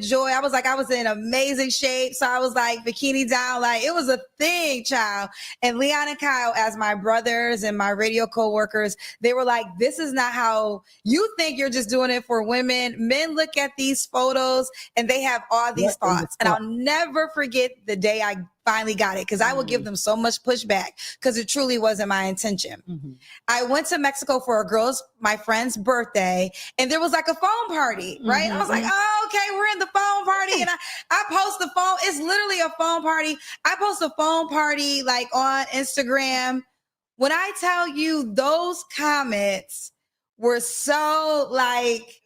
was in amazing shape. So I was bikini down. It was a thing, child. And Leon and Kyle, as my brothers and my radio co-workers, they were like, this is not how you think you're just doing it for women. Men look at these photos and they have all these thoughts. And I'll never forget the day I finally got it, because I would give them so much pushback because it truly wasn't my intention. I went to Mexico for my friend's birthday, and there was a phone party, right? I was like, oh, okay, we're in the phone party. And I post the phone. It's literally a phone party. I post a phone party on Instagram. When I tell you those comments were so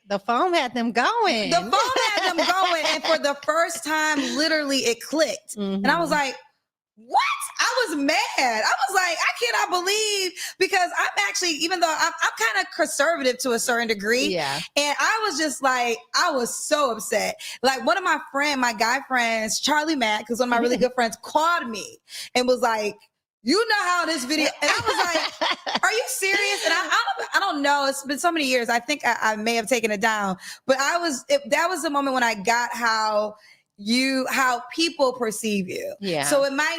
the phone had them going. The phone had them going. And for the first time, literally it clicked. And I was like, what? I was mad. I was like, I cannot believe, because I'm actually, even though I'm kind of conservative to a certain degree. Yeah. And I was just I was so upset. One of my guy friends, Charlie Mack, who's one of my really good friends, called me and was like, you know how this video, and I was like, are you serious? And I don't know. It's been so many years. I think I may have taken it down, but that was the moment when I got how people perceive you. Yeah. So it might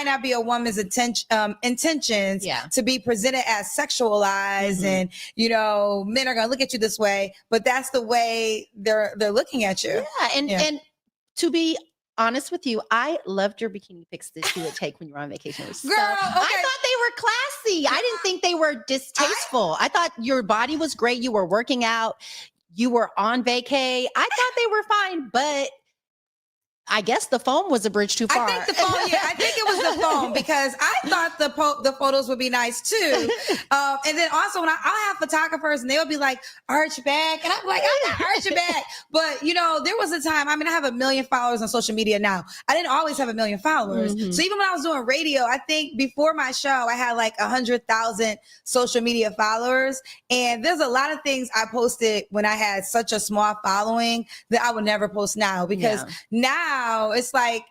not be a woman's intentions to be presented as sexualized, and men are going to look at you this way, but that's the way they're looking at you. Yeah. And to be honest with you, I loved your bikini pics that you would take when you were on vacation. Girl, okay. I thought they were classy. I didn't think they were distasteful. I thought your body was great. You were working out. You were on vacay. I thought they were fine, but I guess the phone was a bridge too far. I think the phone, I think it was the phone because I thought the photos would be nice too. And then also when I'll have photographers and they'll be like, arch back. And I'm like, I'm not arching back. But there was a time, I have 1 million followers on social media now. I didn't always have 1 million followers. Mm-hmm. So even when I was doing radio, I think before my show, I had like 100,000 social media followers. And there's a lot of things I posted when I had such a small following that I would never post now because now it's like,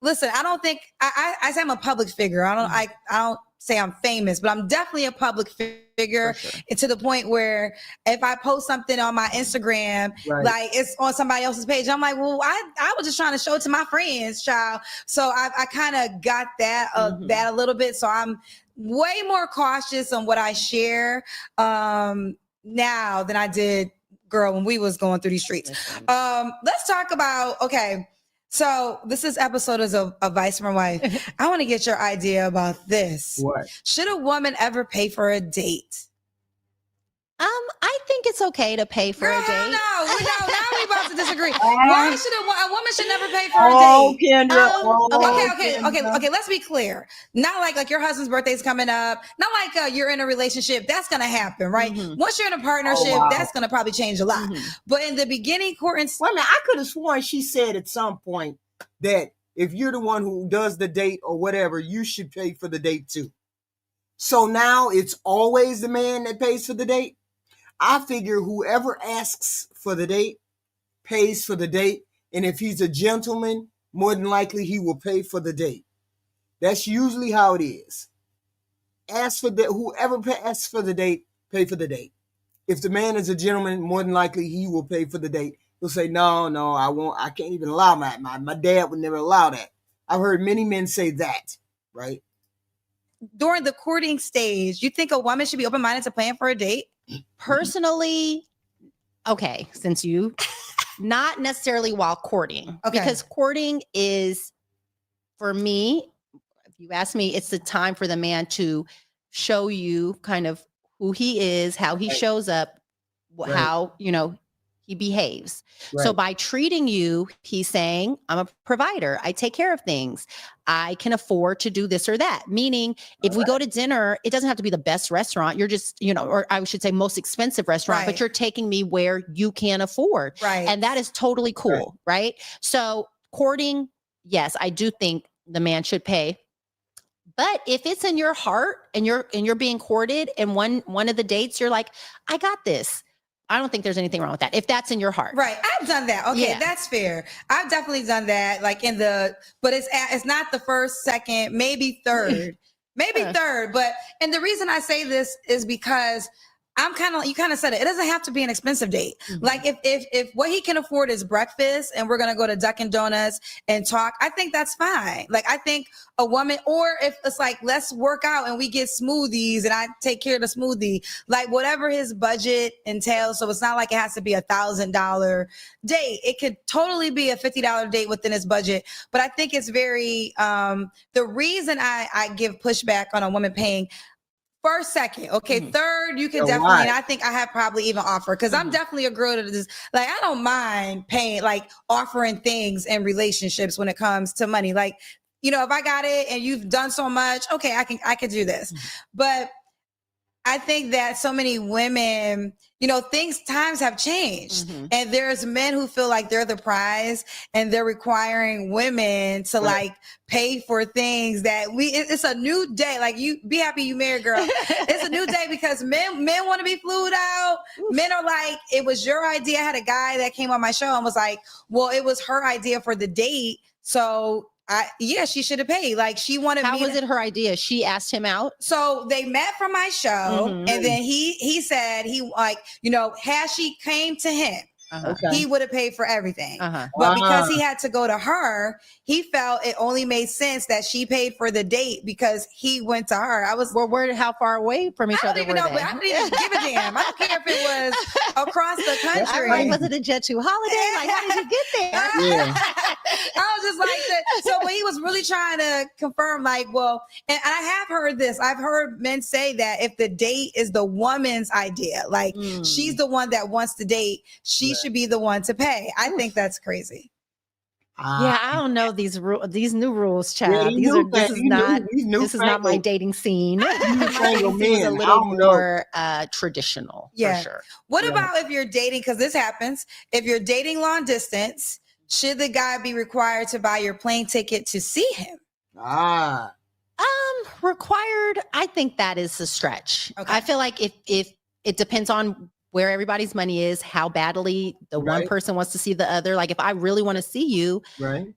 listen, I don't think I say I'm a public figure. I don't say I'm famous, but I'm definitely a public figure. Sure. And to the point where if I post something on my Instagram, like it's on somebody else's page, I'm like, well, I was just trying to show it to my friends, child. So I kind of got that a little bit. So I'm way more cautious on what I share now than I did, girl, when we was going through these streets. Let's talk about, okay. So this is episode of Advice from a Wife. I want to get your idea about this. What? Should a woman ever pay for a date? I think it's okay to pay for a date. No, now we about to disagree. Why should a woman should never pay for a date? Kendra. Okay. Let's be clear. Not like your husband's birthday is coming up. Not like you're in a relationship. That's gonna happen, right? Mm-hmm. Once you're in a partnership, that's gonna probably change a lot. Mm-hmm. But in the beginning, courting. Wait a minute, I could have sworn she said at some point that if you're the one who does the date or whatever, you should pay for the date too. So now it's always the man that pays for the date. I figure whoever asks for the date pays for the date. And if he's a gentleman, more than likely he will pay for the date. That's usually how it is. Whoever asks for the date, pay for the date. If the man is a gentleman, more than likely he will pay for the date. He'll say, no, I won't. I can't even allow that. My dad would never allow that. I've heard many men say that, right? During the courting stage, you think a woman should be open-minded to paying for a date? Personally, okay, since you, not necessarily while courting, because courting is, for me, if you ask me, it's the time for the man to show you kind of who he is, how he shows up, how, he behaves. Right. So by treating you, he's saying, I'm a provider. I take care of things. I can afford to do this or that. Meaning if we go to dinner, it doesn't have to be the best restaurant. You're just, or I should say most expensive restaurant, but you're taking me where you can afford. Right. And that is totally cool. Right. So courting, yes, I do think the man should pay. But if it's in your heart and you're being courted and one of the dates, you're like, I got this. I don't think there's anything wrong with that. If that's in your heart. Right. I've done that. Okay. Yeah. That's fair. I've definitely done that. Like but it's not the first, second, maybe third, third. And the reason I say this is because you kind of said it. It doesn't have to be an expensive date. Mm-hmm. Like if what he can afford is breakfast and we're going to go to Dunkin' Donuts and talk, I think that's fine. Like I think a woman, or if it's like, let's work out and we get smoothies and I take care of the smoothie, like whatever his budget entails. So it's not like it has to be $1,000 date. It could totally be a $50 date within his budget. But I think it's very, the reason I give pushback on a woman paying first, second, third, you can definitely, and I think I have probably even offered, because I'm definitely a girl that is like, I don't mind paying, like offering things in relationships when it comes to money. Like, if I got it and you've done so much, okay, I can do this. But I think that so many women, times have changed, and there's men who feel like they're the prize and they're requiring women to like pay for things that it's a new day. Like, you be happy you married, girl. It's a new day because men want to be flued out. Men are like, it was your idea. I had a guy that came on my show and was like, well, it was her idea for the date. So she should have paid. Like, she wanted How was it her idea? She asked him out. So they met from my show, and then he said had she came to him, he would have paid for everything. But because he had to go to her, he felt it only made sense that she paid for the date because he went to her. How far away from each other were they? But I didn't even give a damn. I don't care if it was across the country. Was it a Jet2 holiday? Like, how did you get there? I was just like that. So when he was really trying to confirm, like, well, and I have heard this. I've heard men say that if the date is the woman's idea, like she's the one that wants to date, she should be the one to pay. I think that's crazy. Yeah, I don't know these new rules, child. This is not my dating scene. My dating scene was a little more traditional, for sure. What about if you're dating? Because this happens. If you're dating long distance, should the guy be required to buy your plane ticket to see him? Required. I think that is a stretch. Okay. I feel like if it depends on where everybody's money is, how badly the one person wants to see the other. Like if I really want to see you, and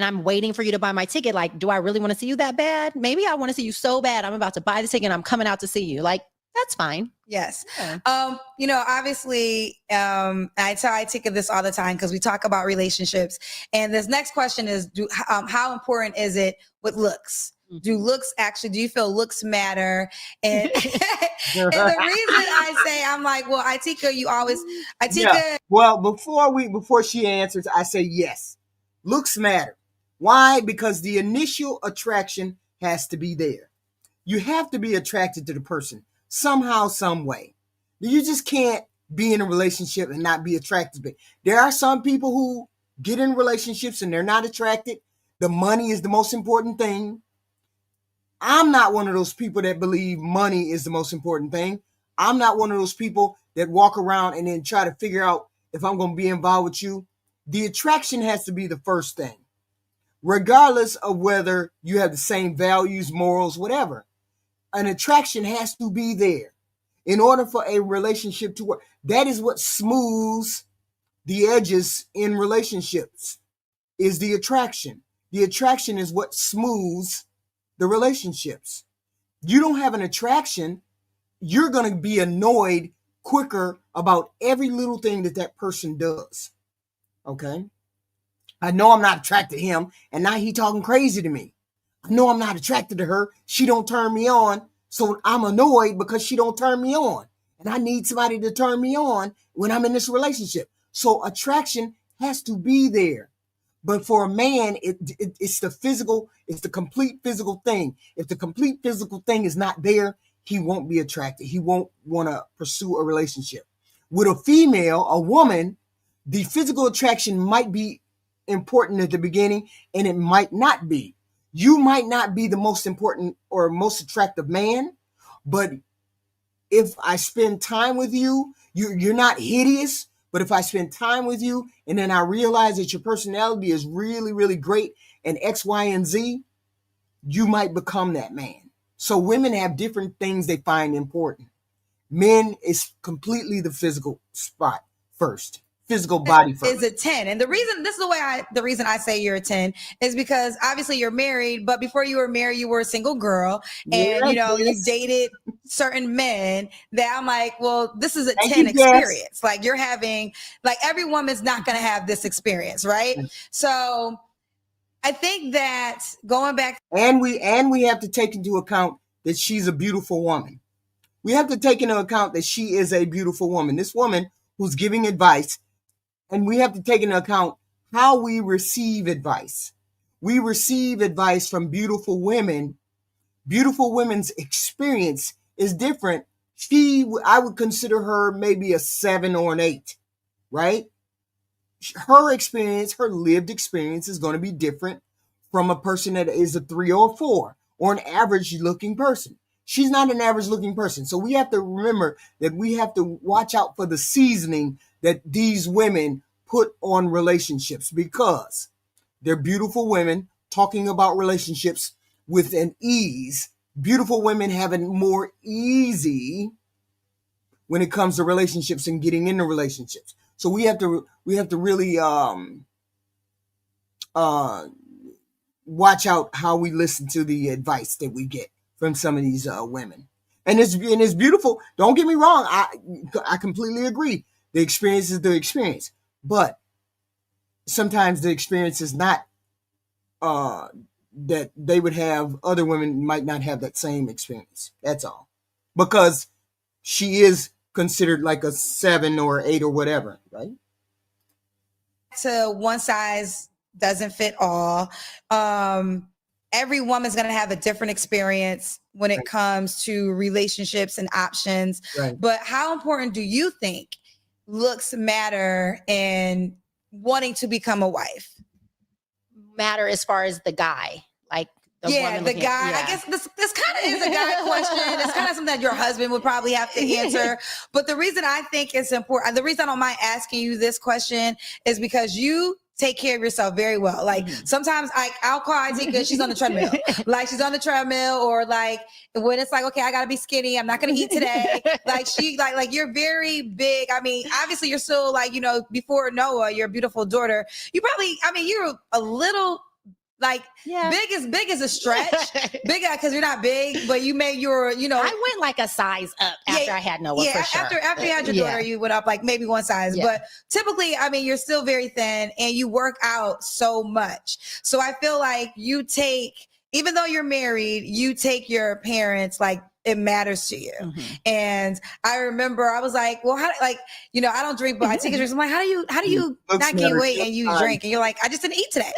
I'm waiting for you to buy my ticket, like, do I really want to see you that bad? Maybe I want to see you so bad. I'm about to buy the ticket and I'm coming out to see you. Like, that's fine. Yes. Yeah. Obviously, I tell Itika this all the time because we talk about relationships. And this next question is, how important is it with looks? Do you feel looks matter? And, and the reason I say, I'm like, well, Itika, Well, before she answers, I say yes. Looks matter. Why? Because the initial attraction has to be there. You have to be attracted to the person somehow, some way. You just can't be in a relationship and not be attracted to it. There are some people who get in relationships and they're not attracted. The money is the most important thing. I'm not one of those people that believe money is the most important thing. I'm not one of those people that walk around and then try to figure out if I'm going to be involved with you. The attraction has to be the first thing, regardless of whether you have the same values, morals, whatever. An attraction has to be there in order for a relationship to work. That is what smooths the edges in relationships, is the attraction. The attraction is what smooths the relationships. You don't have an attraction, you're going to be annoyed quicker about every little thing that person does. Okay? I know I'm not attracted to him, and now he talking crazy to me. I know I'm not attracted to her. She don't turn me on, so I'm annoyed because she don't turn me on. And I need somebody to turn me on when I'm in this relationship. So attraction has to be there. But for a man, it's the physical, it's the complete physical thing. If the complete physical thing is not there, he won't be attracted. He won't want to pursue a relationship. With a female, a woman, the physical attraction might be important at the beginning and it might not be. You might not be the most important or most attractive man, but if I spend time with you, you're not hideous. But if I spend time with you and then I realize that your personality is really, really great and X, Y, and Z, you might become that man. So women have different things they find important. Men is completely the physical spot first. Physical body first. Is a 10. And the reason I say you're a 10 is because obviously you're married, but before you were married, you were a single girl and you dated certain men that I'm like, well, this is a 10 experience. Like you're having, like every woman's not going to have this experience, right? So I think that going back. And we have to take into account that she's a beautiful woman. We have to take into account that she is a beautiful woman. This woman who's giving advice. And we have to take into account how we receive advice. We receive advice from beautiful women. Beautiful women's experience is different. I would consider her maybe a 7 or an 8, right? Her experience, her lived experience is going to be different from a person that is a 3 or a 4 or an average looking person. She's not an average looking person. So we have to remember that we have to watch out for the seasoning that these women put on relationships because they're beautiful women talking about relationships with an ease. Beautiful women have it more easy when it comes to relationships and getting into relationships. So we have to really watch out how we listen to the advice that we get from some of these women. And it's beautiful. Don't get me wrong. I completely agree. The experience is the experience. But sometimes the experience is not that they would have, other women might not have that same experience. That's all. Because she is considered like a 7 or 8 or whatever, right? To one size doesn't fit all. Every woman's going to have a different experience when it comes to relationships and options. Right. But how important do you think looks matter in wanting to become a wife? Matter as far as the guy, like the woman the guy. I guess this kind of is a guy question. It's kind of something that your husband would probably have to answer. But the reason I think it's important, the reason I don't mind asking you this question is because you take care of yourself very well. Like sometimes I'll call Auntie because she's on the treadmill. Like she's on the treadmill, or like when it's like, okay, I gotta be skinny. I'm not gonna eat today. Like like you're very big. I mean, obviously you're still like, before Noah, your beautiful daughter. You probably, you're a little like big is a stretch. Big because you're not big, but you made your, I went like a size up after I had Noah, for sure. After you had your daughter, you went up like maybe one size. But typically, you're still very thin and you work out so much. So I feel like even though you're married, you take your parents, like it matters to you. And I remember I was like, well, how, I don't drink, but I take a drink. I'm like, how do you not gain weight and you drink? And you're like, I just didn't eat today.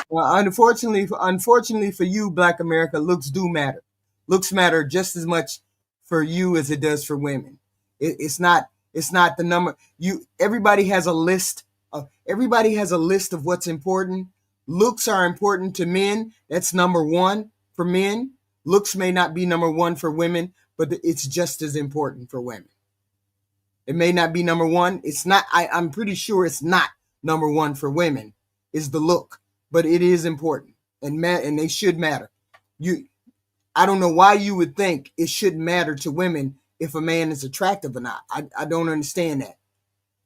Well, unfortunately for you, Black America, looks do matter. Looks matter just as much for you as it does for women. It's not the number. Everybody has a list of what's important. Looks are important to men. That's number one for men. Looks may not be number one for women, but it's just as important for women. It may not be number one. It's not. I'm pretty sure it's not number one for women. Is the look. But it is important, and they should matter. I don't know why you would think it shouldn't matter to women if a man is attractive or not. I don't understand that.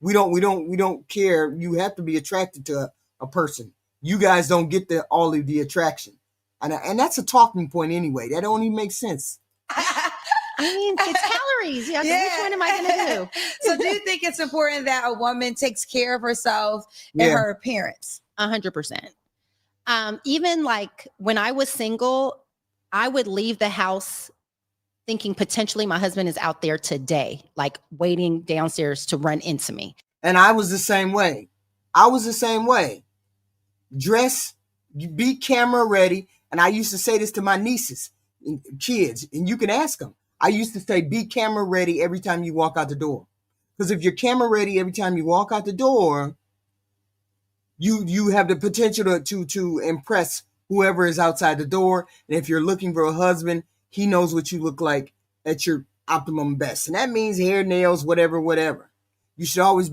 We don't care. You have to be attracted to a person. You guys don't get all of the attraction, and that's a talking point anyway. That don't even make sense. It's calories. Yeah. Which one am I going to do? So, do you think it's important that a woman takes care of herself and her appearance? 100%. Even like when I was single, I would leave the house thinking potentially my husband is out there today, like waiting downstairs to run into me. And I was the same way. Dress, be camera ready. And I used to say this to my nieces and kids, and you can ask them. I used to say, be camera ready every time you walk out the door. Because if you're camera ready every time you walk out the door, you have the potential to impress whoever is outside the door. And if you're looking for a husband, he knows what you look like at your optimum best. And that means hair, nails, whatever. You should always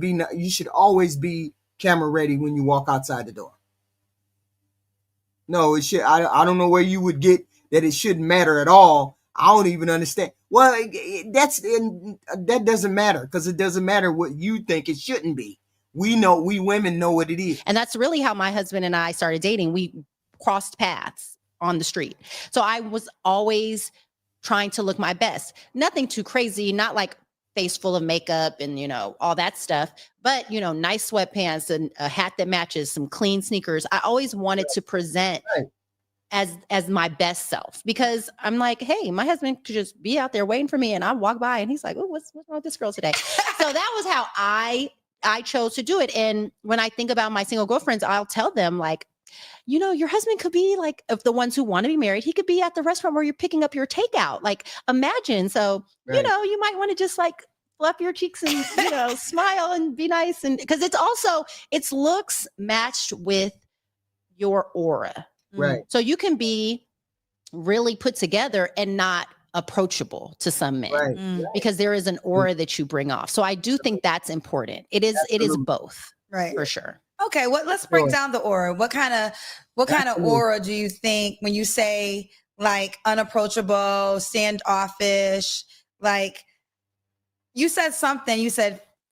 be camera ready when you walk outside the door. No, it should. I don't know where you would get that it shouldn't matter at all. I don't even understand. Well, that doesn't matter, because it doesn't matter what you think it shouldn't be. We women know what it is. And that's really how my husband and I started dating. We crossed paths on the street. So I was always trying to look my best. Nothing too crazy, not like face full of makeup and, all that stuff, but, nice sweatpants and a hat that matches, some clean sneakers. I always wanted to present as my best self, because I'm like, hey, my husband could just be out there waiting for me, and I walk by and he's like, oh, what's wrong with this girl today? So that was how I chose to do it. And when I think about my single girlfriends, I'll tell them, like, your husband could be like, of the ones who want to be married, he could be at the restaurant where you're picking up your takeout. Like, imagine. So, you might want to just like fluff your cheeks and, smile and be nice. And because it's looks matched with your aura. Right. So you can be really put together and not approachable to some men, because there is an aura that you bring off. So I do think that's important. It is both, for sure. Okay, let's break down the aura. What kind of aura do you think when you say like unapproachable, standoffish? Like you said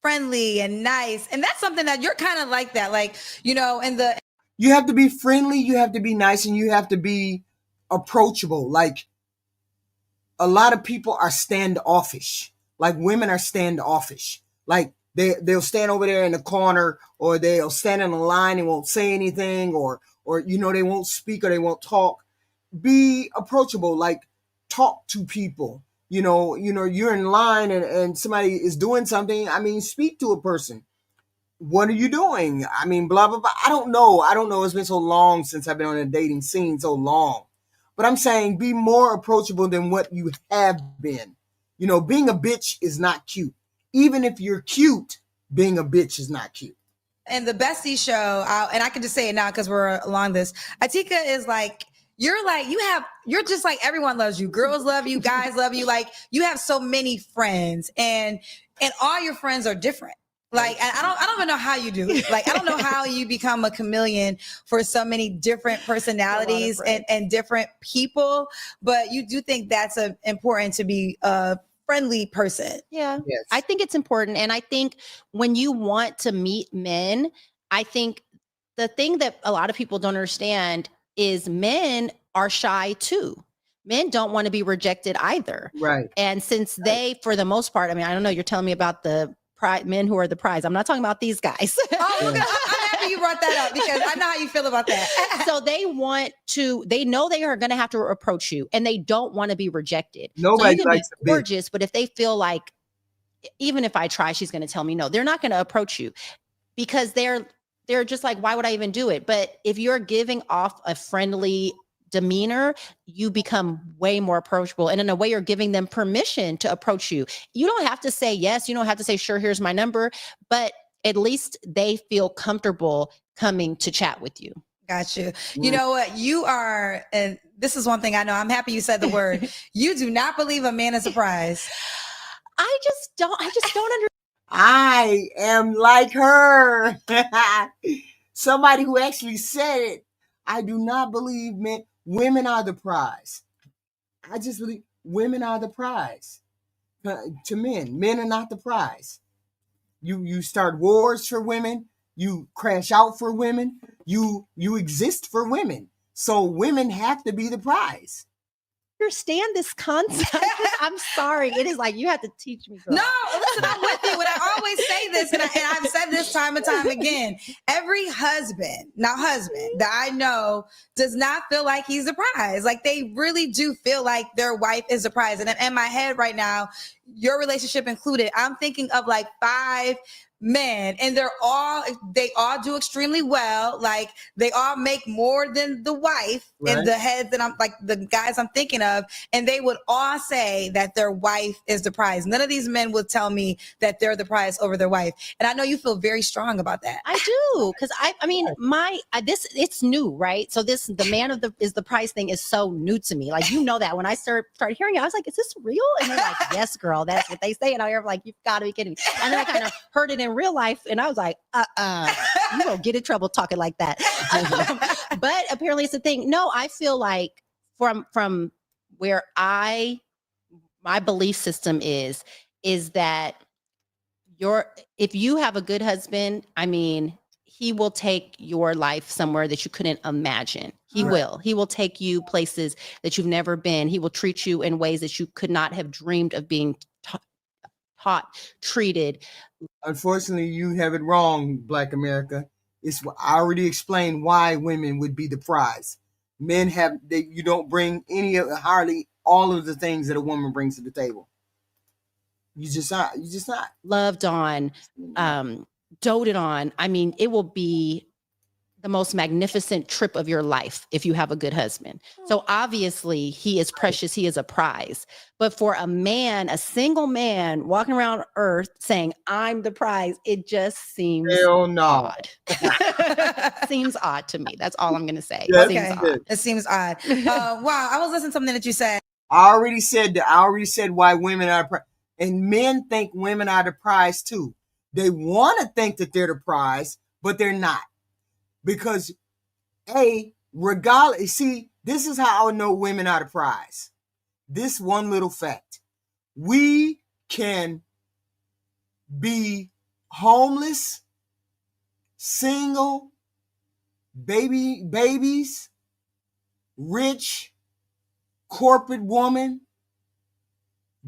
friendly and nice, and that's something that you're kind of like that. Like, you have to be friendly, you have to be nice, and you have to be approachable. Like, a lot of people are standoffish. Like, women are standoffish. Like, they'll stand over there in the corner, or they'll stand in a line and won't say anything, or they won't speak or they won't talk. Be approachable. Like, talk to people. You're in line and somebody is doing something. Speak to a person. what are you doing? I mean, blah, blah, blah. I don't know. It's been so long since I've been on a dating scene, so long. But I'm saying be more approachable than what you have been. You know, being a bitch is not cute. Even if you're cute, being a bitch is not cute. And the bestie show, and I can just say it now because we're along this. Atika is like, you're just like everyone loves you. Girls love you, guys love you. Like you have so many friends, and all your friends are different. Like, and I don't even know how you do it. Like, I don't know how you become a chameleon for so many different personalities and different people. But you do think that's important to be a friendly person. Yeah, yes. I think it's important. And I think when you want to meet men, I think the thing that a lot of people don't understand is men are shy too. Men don't want to be rejected either. Right. And since they, for the most part, I mean, I don't know, you're telling me about the men who are the prize. I'm not talking about these guys. Oh, okay. I'm happy you brought that up because I know how you feel about that. So they know they are going to have to approach you and they don't want to be rejected. Nobody so you can likes be gorgeous, but if they feel like, even if I try, she's going to tell me no, they're not going to approach you because they're just like, why would I even do it? But if you're giving off a friendly demeanor, you become way more approachable. And in a way, you're giving them permission to approach you. You don't have to say yes. You don't have to say, sure, here's my number, but at least they feel comfortable coming to chat with you. Got you. You know what? You are, and this is one thing I know. I'm happy you said the word. You do not believe a man is a prize. I just don't understand. I am like her. Somebody who actually said it. I do not believe women are the prize. I just believe women are the prize. To men are not the prize. You start wars for women. You crash out for women. You exist for women. So women have to be the prize. Understand this concept. I'm sorry. It is like you have to teach me. Girl. No, listen, I'm with you. And I always say this, and I've said this time and time again. Every husband that I know does not feel like he's the prize. Like they really do feel like their wife is the prize. And in my head right now, your relationship included, I'm thinking of like 5 men, and they all do extremely well. Like they all make more than the wife in the head that I'm like the guys I'm thinking of, and they would all say that their wife is the prize. None of these men would tell me that they're the prize over their wife. And I know you feel very strong about that. I do, because I mean, it's new, right? So the man is the prize thing is so new to me. Like you know that when I started hearing it, I was like, is this real? And they're like, yes, girl, that's what they say. And I'm like, you've got to be kidding me. And then I kind of heard it in real life, and I was like, you don't get in trouble talking like that. But apparently it's a thing. No, I feel like from where my belief system is that if you have a good husband, I mean, he will take your life somewhere that you couldn't imagine. He will take you places that you've never been. He will treat you in ways that you could not have dreamed of being taught, treated. Unfortunately, you have it wrong, Black America. I already explained why women would be the prize. Men you don't bring hardly all of the things that a woman brings to the table. You just not. Loved on, doted on. I mean, it will be the most magnificent trip of your life if you have a good husband. So obviously he is precious. He is a prize. But for a single man walking around earth saying, I'm the prize, it just seems odd. Seems odd to me. That's all I'm going to say. Yeah, it seems odd. Wow. I was listening to something that you said. I already said why women are and men think women are the prize too. They want to think that they're the prize, but they're not. Because, regardless, see, this is how I know women are the prize. This one little fact. We can be homeless, single, babies, rich, corporate woman,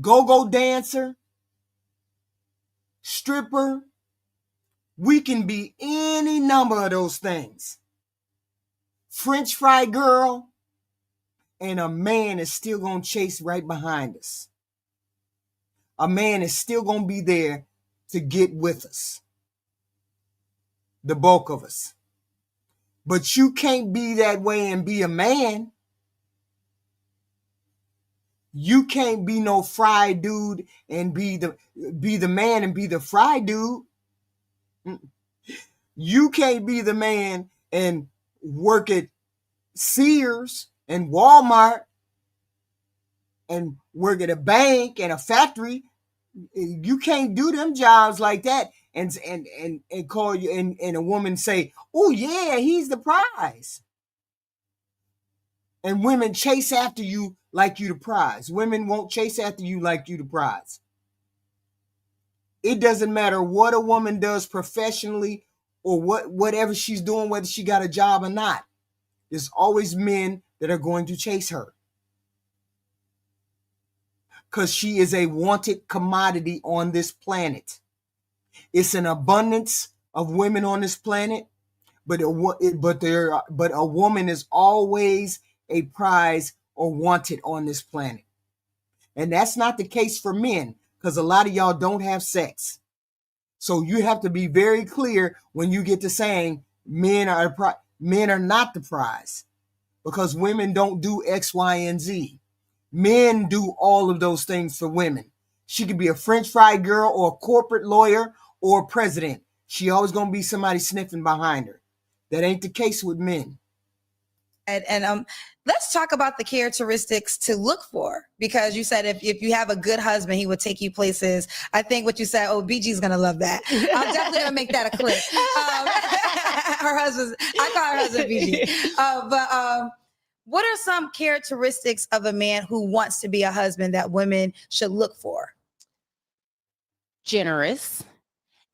go-go dancer, stripper. We can be any number of those things. French fry girl, and a man is still going to chase right behind us. A man is still going to be there to get with us. the bulk of us. But you can't be that way and be a man. You can't be no fried dude and be the man and be the fried dude. You can't be the man and work at Sears and Walmart and work at a bank and a factory. You can't do them jobs like that and call you and a woman say, "Oh yeah, he's the prize." And women chase after you like you the prize. Women won't chase after you like you the prize. It doesn't matter what a woman does professionally or whatever she's doing, whether she got a job or not. There's always men that are going to chase her. Because she is a wanted commodity on this planet. It's an abundance of women on this planet, but a woman is always a prize or wanted on this planet. And that's not the case for men, because a lot of y'all don't have sex. So you have to be very clear when you get to saying men are not the prize, because women don't do X, Y, and Z. Men do all of those things for women. She could be a French fry girl or a corporate lawyer or a president. She always going to be somebody sniffing behind her. That ain't the case with men. And let's talk about the characteristics to look for, because you said if you have a good husband, he would take you places. I think what you said, BG is going to love that. I'm definitely going to make that a clip. Her husband, I call her husband BG. But what are some characteristics of a man who wants to be a husband that women should look for? Generous.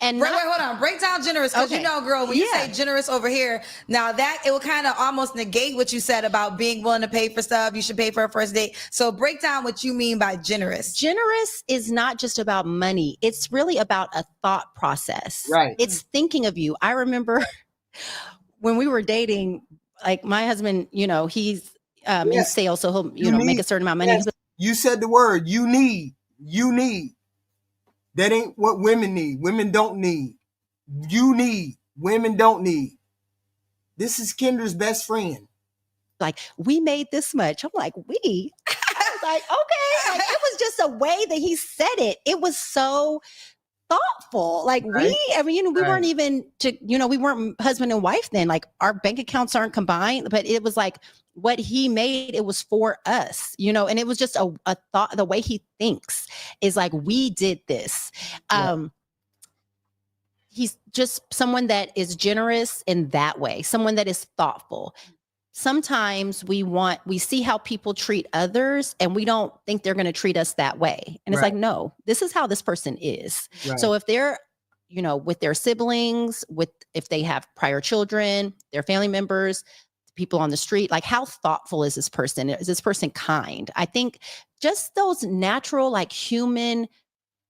And wait, hold on. Break down generous, because you know, girl, when you say generous over here, now that it will kind of almost negate what you said about being willing to pay for stuff. You should pay for a first date. So break down what you mean by generous. Generous is not just about money. It's really about a thought process. Right. It's thinking of you. I remember when we were dating, like my husband, you know, he's in sales, so he'll, make a certain amount of money. Yes. You said the word, you need. That ain't what women need. Women don't need. You need. Women don't need. This is Kendra's best friend. Like, we made this much. I'm like, we? I was like, okay. Like, it was just a way that he said it. It was so thoughtful. Like, right. we weren't even we weren't husband and wife then. Like, our bank accounts aren't combined, but it was like what he made, it was for us, and it was just a thought. The way he thinks is like, we did this. He's just someone that is generous in that way, someone that is thoughtful. Sometimes we see how people treat others and we don't think they're going to treat us that way. And it's like, no, this is how this person is. Right. So if they're, with their siblings, if they have prior children, their family members, people on the street, like, how thoughtful is this person? Is this person kind? I think just those natural, like, human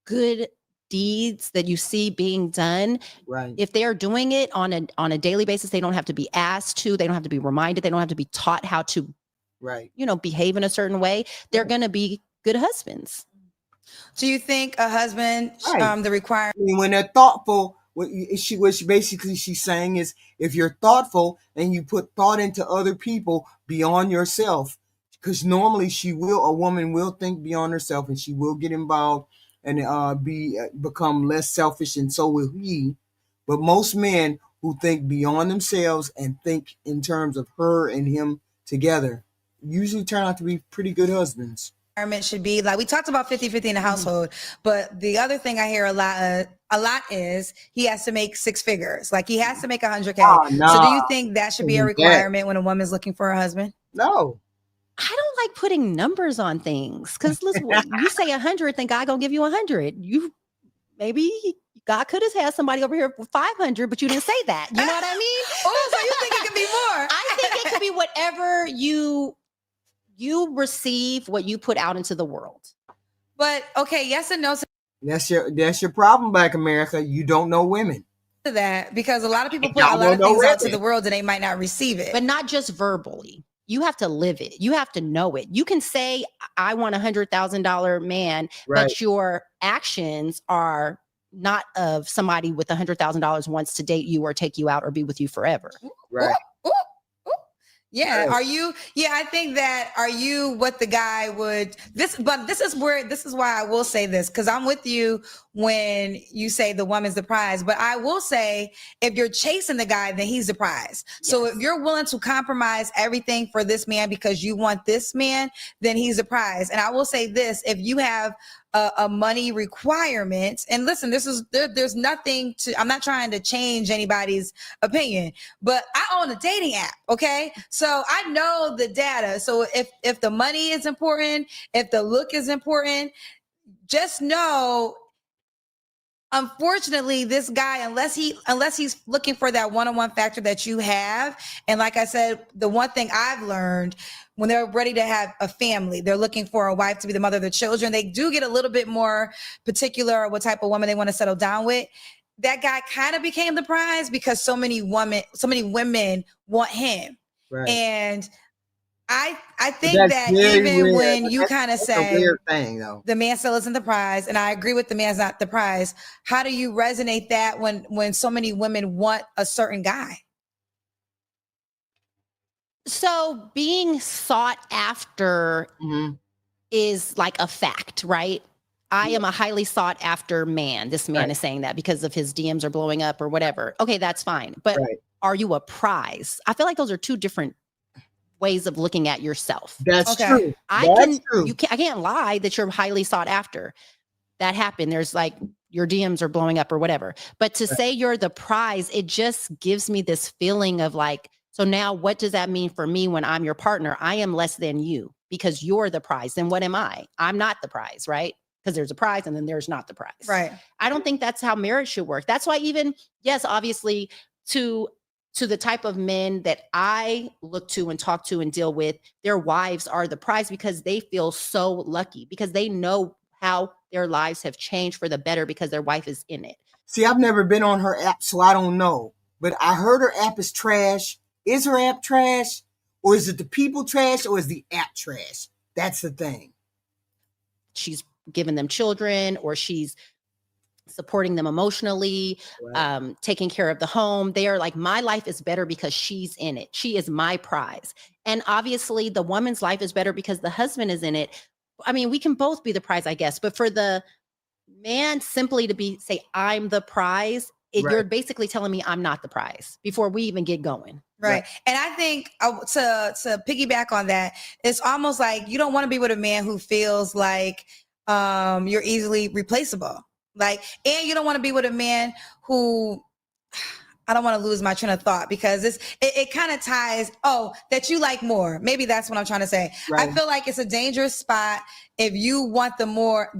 good deeds that you see being done, right? If they are doing it on a daily basis, they don't have to be asked to, they don't have to be reminded, they don't have to be taught how to, behave in a certain way. They're going to be good husbands. Do you think a husband, the requirement, when they're thoughtful, what she's saying is, if you're thoughtful and you put thought into other people beyond yourself, because normally a woman will think beyond herself and she will get involved and become less selfish, and so will he. But most men who think beyond themselves and think in terms of her and him together usually turn out to be pretty good husbands. Should be like, we talked about 50-50 in the household, but the other thing I hear a lot is he has to make 6 figures. Like, he has to make 100K. So do you think that should be a requirement when a woman's looking for a husband? No. I don't like putting numbers on things, because listen, you say 100, then God gonna give you 100. God could have had somebody over here for 500, but you didn't say that. You know what I mean? Oh, so you think it could be more? I think it could be whatever you receive, what you put out into the world. But okay, yes and no. That's your problem, Black America. You don't know women. To that, because a lot of people put a lot of things out to the world and they might not receive it. But not just verbally. You have to live it. You have to know it. You can say, I want $100,000 man, but your actions are not of somebody with $100,000 wants to date you or take you out or be with you forever. Right. Yeah. Right. Are you? Yeah, I think that are you what the guy would but this is why I will say this, because I'm with you when you say the woman's the prize. But I will say if you're chasing the guy, then he's the prize. So if you're willing to compromise everything for this man because you want this man, then he's the prize. And I will say this, if you have a money requirement, and listen, there's nothing to, I'm not trying to change anybody's opinion, but I own a dating app. Okay. So I know the data. So if the money is important, if the look is important, just know, unfortunately, this guy, unless he's looking for that one-on-one factor that you have. And like I said, the one thing I've learned, when they're ready to have a family, they're looking for a wife to be the mother of their children. They do get a little bit more particular what type of woman they want to settle down with. That guy kind of became the prize because so many women want him. Right. And I think that even rare. When you kind of say a weird thing, though, the man still isn't the prize, and I agree with the man's not the prize. How do you resonate that when so many women want a certain guy? So being sought after is like a fact, right? I am a highly sought after man. This man is saying that because of his DMs are blowing up or whatever. Okay, that's fine. But are you a prize? I feel like those are two different ways of looking at yourself. That's true. I can't lie that you're highly sought after. That happened. There's like your DMs are blowing up or whatever. But to say you're the prize, it just gives me this feeling of like, so now what does that mean for me when I'm your partner? I am less than you because you're the prize. Then what am I? I'm not the prize, right? Because there's a prize and then there's not the prize. Right. I don't think that's how marriage should work. That's why even, yes, obviously to the type of men that I look to and talk to and deal with, their wives are the prize because they feel so lucky because they know how their lives have changed for the better because their wife is in it. See, I've never been on her app, so I don't know. But I heard her app is trash. Is her app trash? Or is it the people trash? Or is the app trash? That's the thing. She's giving them children, or she's supporting them emotionally, taking care of the home. They are like, my life is better because she's in it. She is my prize. And obviously the woman's life is better because the husband is in it. I mean, we can both be the prize, I guess, but for the man simply to say, I'm the prize, you're basically telling me I'm not the prize before we even get going. Right. And I think to piggyback on that, it's almost like you don't want to be with a man who feels like you're easily replaceable. Like, and you don't want to be with a man who, I don't want to lose my train of thought because it kind of ties, that you like more. Maybe that's what I'm trying to say. Right. I feel like it's a dangerous spot if you want the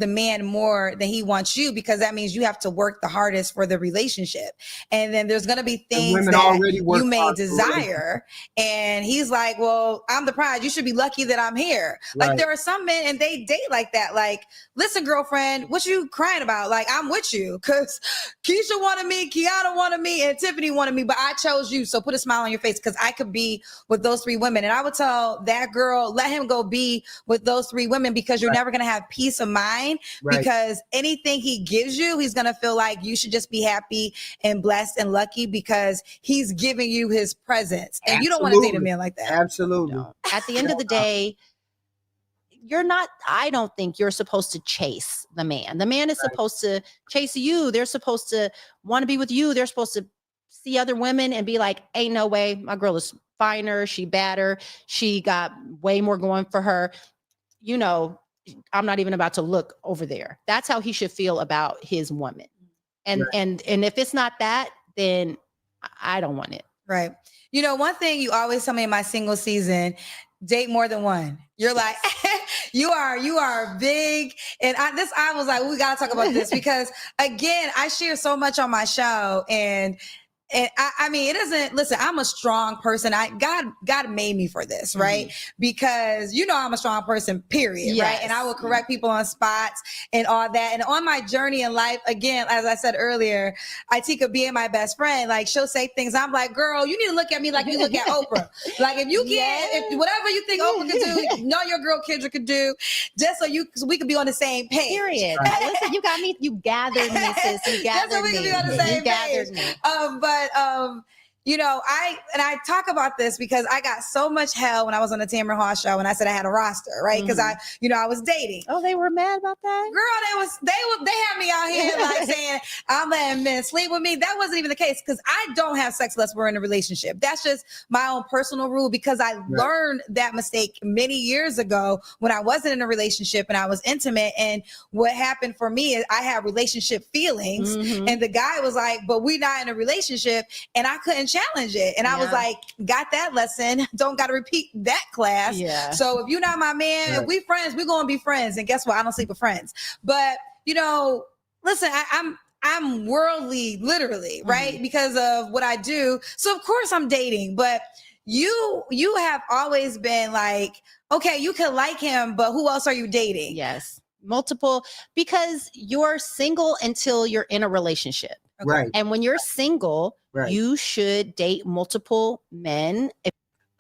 man more than he wants you, because that means you have to work the hardest for the relationship. And then there's going to be things that you may desire. And he's like, well, I'm the prize. You should be lucky that I'm here. Right. Like there are some men and they date like that. Like, listen, girlfriend, what you crying about? Like, I'm with you because Keisha wanted me, Kiana wanted me, and Tiffany wanted me, but I chose you. So put a smile on your face because I could be with those three women. And I would tell that girl, let him go be with those three women because you're never going to have peace of mind because anything he gives you, he's going to feel like you should just be happy and blessed and lucky because he's giving you his presence. And you don't want to date a man like that. Absolutely. No. At the end of the day, I don't think you're supposed to chase the man. The man is supposed to chase you. They're supposed to want to be with you. They're supposed to see other women and be like, ain't no way. My girl is finer. She badder. She got way more going for her. You know, I'm not even about to look over there. That's how he should feel about his woman. And if it's not that, then I don't want it. Right. You know, one thing you always tell me in my single season, date more than one. You're like, you are big. And I was like, we got to talk about this because again, I share so much on my show and And I mean, it doesn't, listen, I'm a strong person. God made me for this, right? Because I'm a strong person, period. Yes. Right. And I will correct people on spots and all that. And on my journey in life, again, as I said earlier, Itika being my best friend, like she'll say things. I'm like, girl, you need to look at me like you look at Oprah. Like if you can't, if whatever you think Oprah could do, know your girl Kendra could do, just so we could be on the same page. Period. Listen, you got me. You gathered me, sis. You gathered just so we me. could be on the same page. I talk about this because I got so much hell when I was on the Tamron Hall show and I said I had a roster, right? Because I was dating. Oh, they were mad about that? Girl, they had me out here like saying I'm letting men sleep with me. That wasn't even the case because I don't have sex unless we're in a relationship. That's just my own personal rule because I learned that mistake many years ago when I wasn't in a relationship and I was intimate. And what happened for me is I had relationship feelings and the guy was like, but we're not in a relationship, and I couldn't challenge it. And I was like, got that lesson. Don't got to repeat that class. Yeah. So if you're not my man, if we friends, we're going to be friends. And guess what? I don't sleep with friends. But, listen, I'm worldly, literally, right? Because of what I do. So of course I'm dating, but you have always been like, okay, you can like him, but who else are you dating? Yes. Multiple, because you're single until you're in a relationship. Okay. Right. And when you're single, you should date multiple men.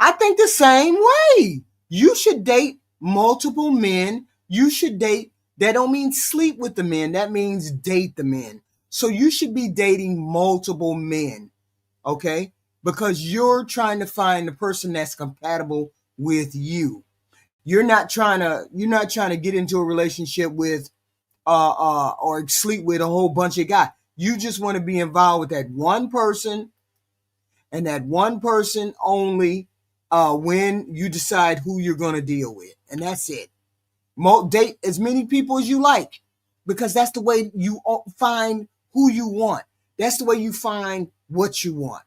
I think the same way. You should date multiple men. You should date. That don't mean sleep with the men. That means date the men. So you should be dating multiple men. Okay? Because you're trying to find the person that's compatible with you. You're not trying to get into a relationship with or sleep with a whole bunch of guys. You just want to be involved with that one person and that one person only when you decide who you're going to deal with. And that's it. Date as many people as you like because that's the way you find who you want. That's the way you find what you want.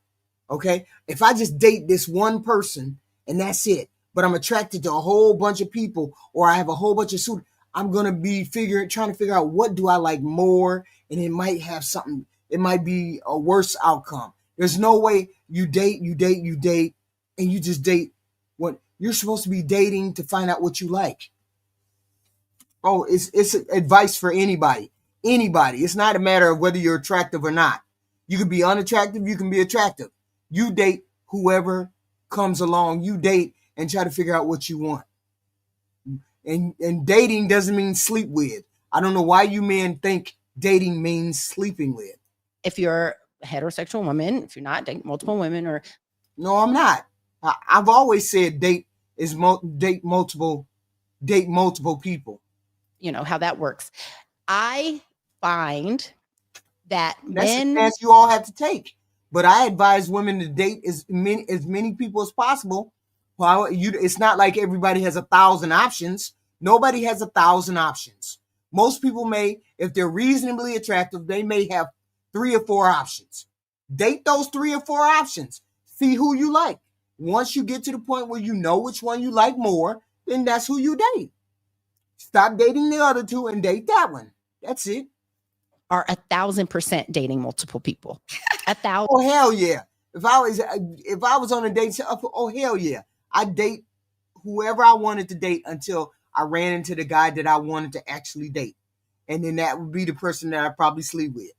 Okay? If I just date this one person and that's it, but I'm attracted to a whole bunch of people or I have a whole bunch of suitors, I'm going to be trying to figure out what do I like more, and it might have something, it might be a worse outcome. There's no way you date, and you just date what you're supposed to be dating to find out what you like. Oh, it's advice for anybody. Anybody. It's not a matter of whether you're attractive or not. You can be unattractive, you can be attractive. You date whoever comes along, you date and try to figure out what you want. And dating doesn't mean sleep with. I don't know why you men think dating means sleeping with. If you're a heterosexual woman, if you're not dating multiple women or... No, I'm not. I've always said date multiple people. You know how that works. I find that that's a chance you all have to take. But I advise women to date as many people as possible. Well, it's not like everybody has 1,000 options. Nobody has 1,000 options. Most people may, if they're reasonably attractive, they may have 3 or 4 options. Date those 3 or 4 options. See who you like. Once you get to the point where you know which one you like more, then that's who you date. Stop dating the other 2 and date that one. That's it. Are 1,000% dating multiple people. 1,000. Oh, hell yeah. If I was on a date, oh, hell yeah. I date whoever I wanted to date until I ran into the guy that I wanted to actually date. And then that would be the person that I probably sleep with.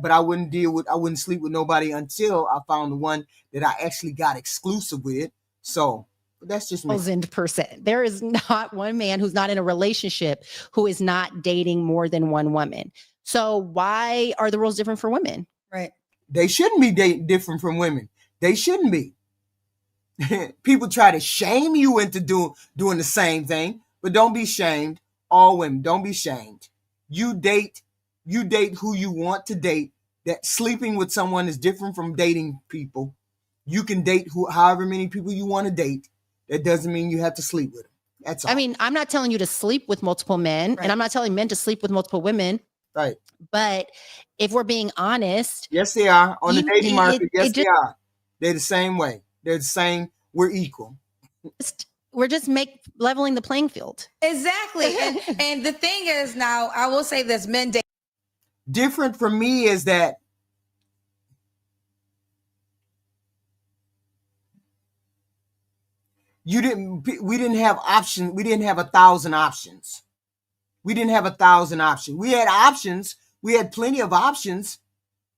But I wouldn't sleep with nobody until I found the one that I actually got exclusive with. So that's just me. 1,000%. There is not one man who's not in a relationship who is not dating more than one woman. So why are the rules different for women? Right. They shouldn't be different from women. They shouldn't be. People try to shame you into doing the same thing, but don't be shamed. All women, don't be shamed. You date who you want to date. That sleeping with someone is different from dating people. You can date however many people you want to date. That doesn't mean you have to sleep with them. That's all. I mean, I'm not telling you to sleep with multiple men, and I'm not telling men to sleep with multiple women. Right. But if we're being honest, yes, they are on the dating market. Yes, they are. They're the same way. They're the same. We're equal. We're just leveling the playing field. Exactly. and the thing is, now I will say this: men date. Different for me is that we didn't have options. We didn't have 1,000 options. We didn't have 1,000 options. We had options. We had plenty of options,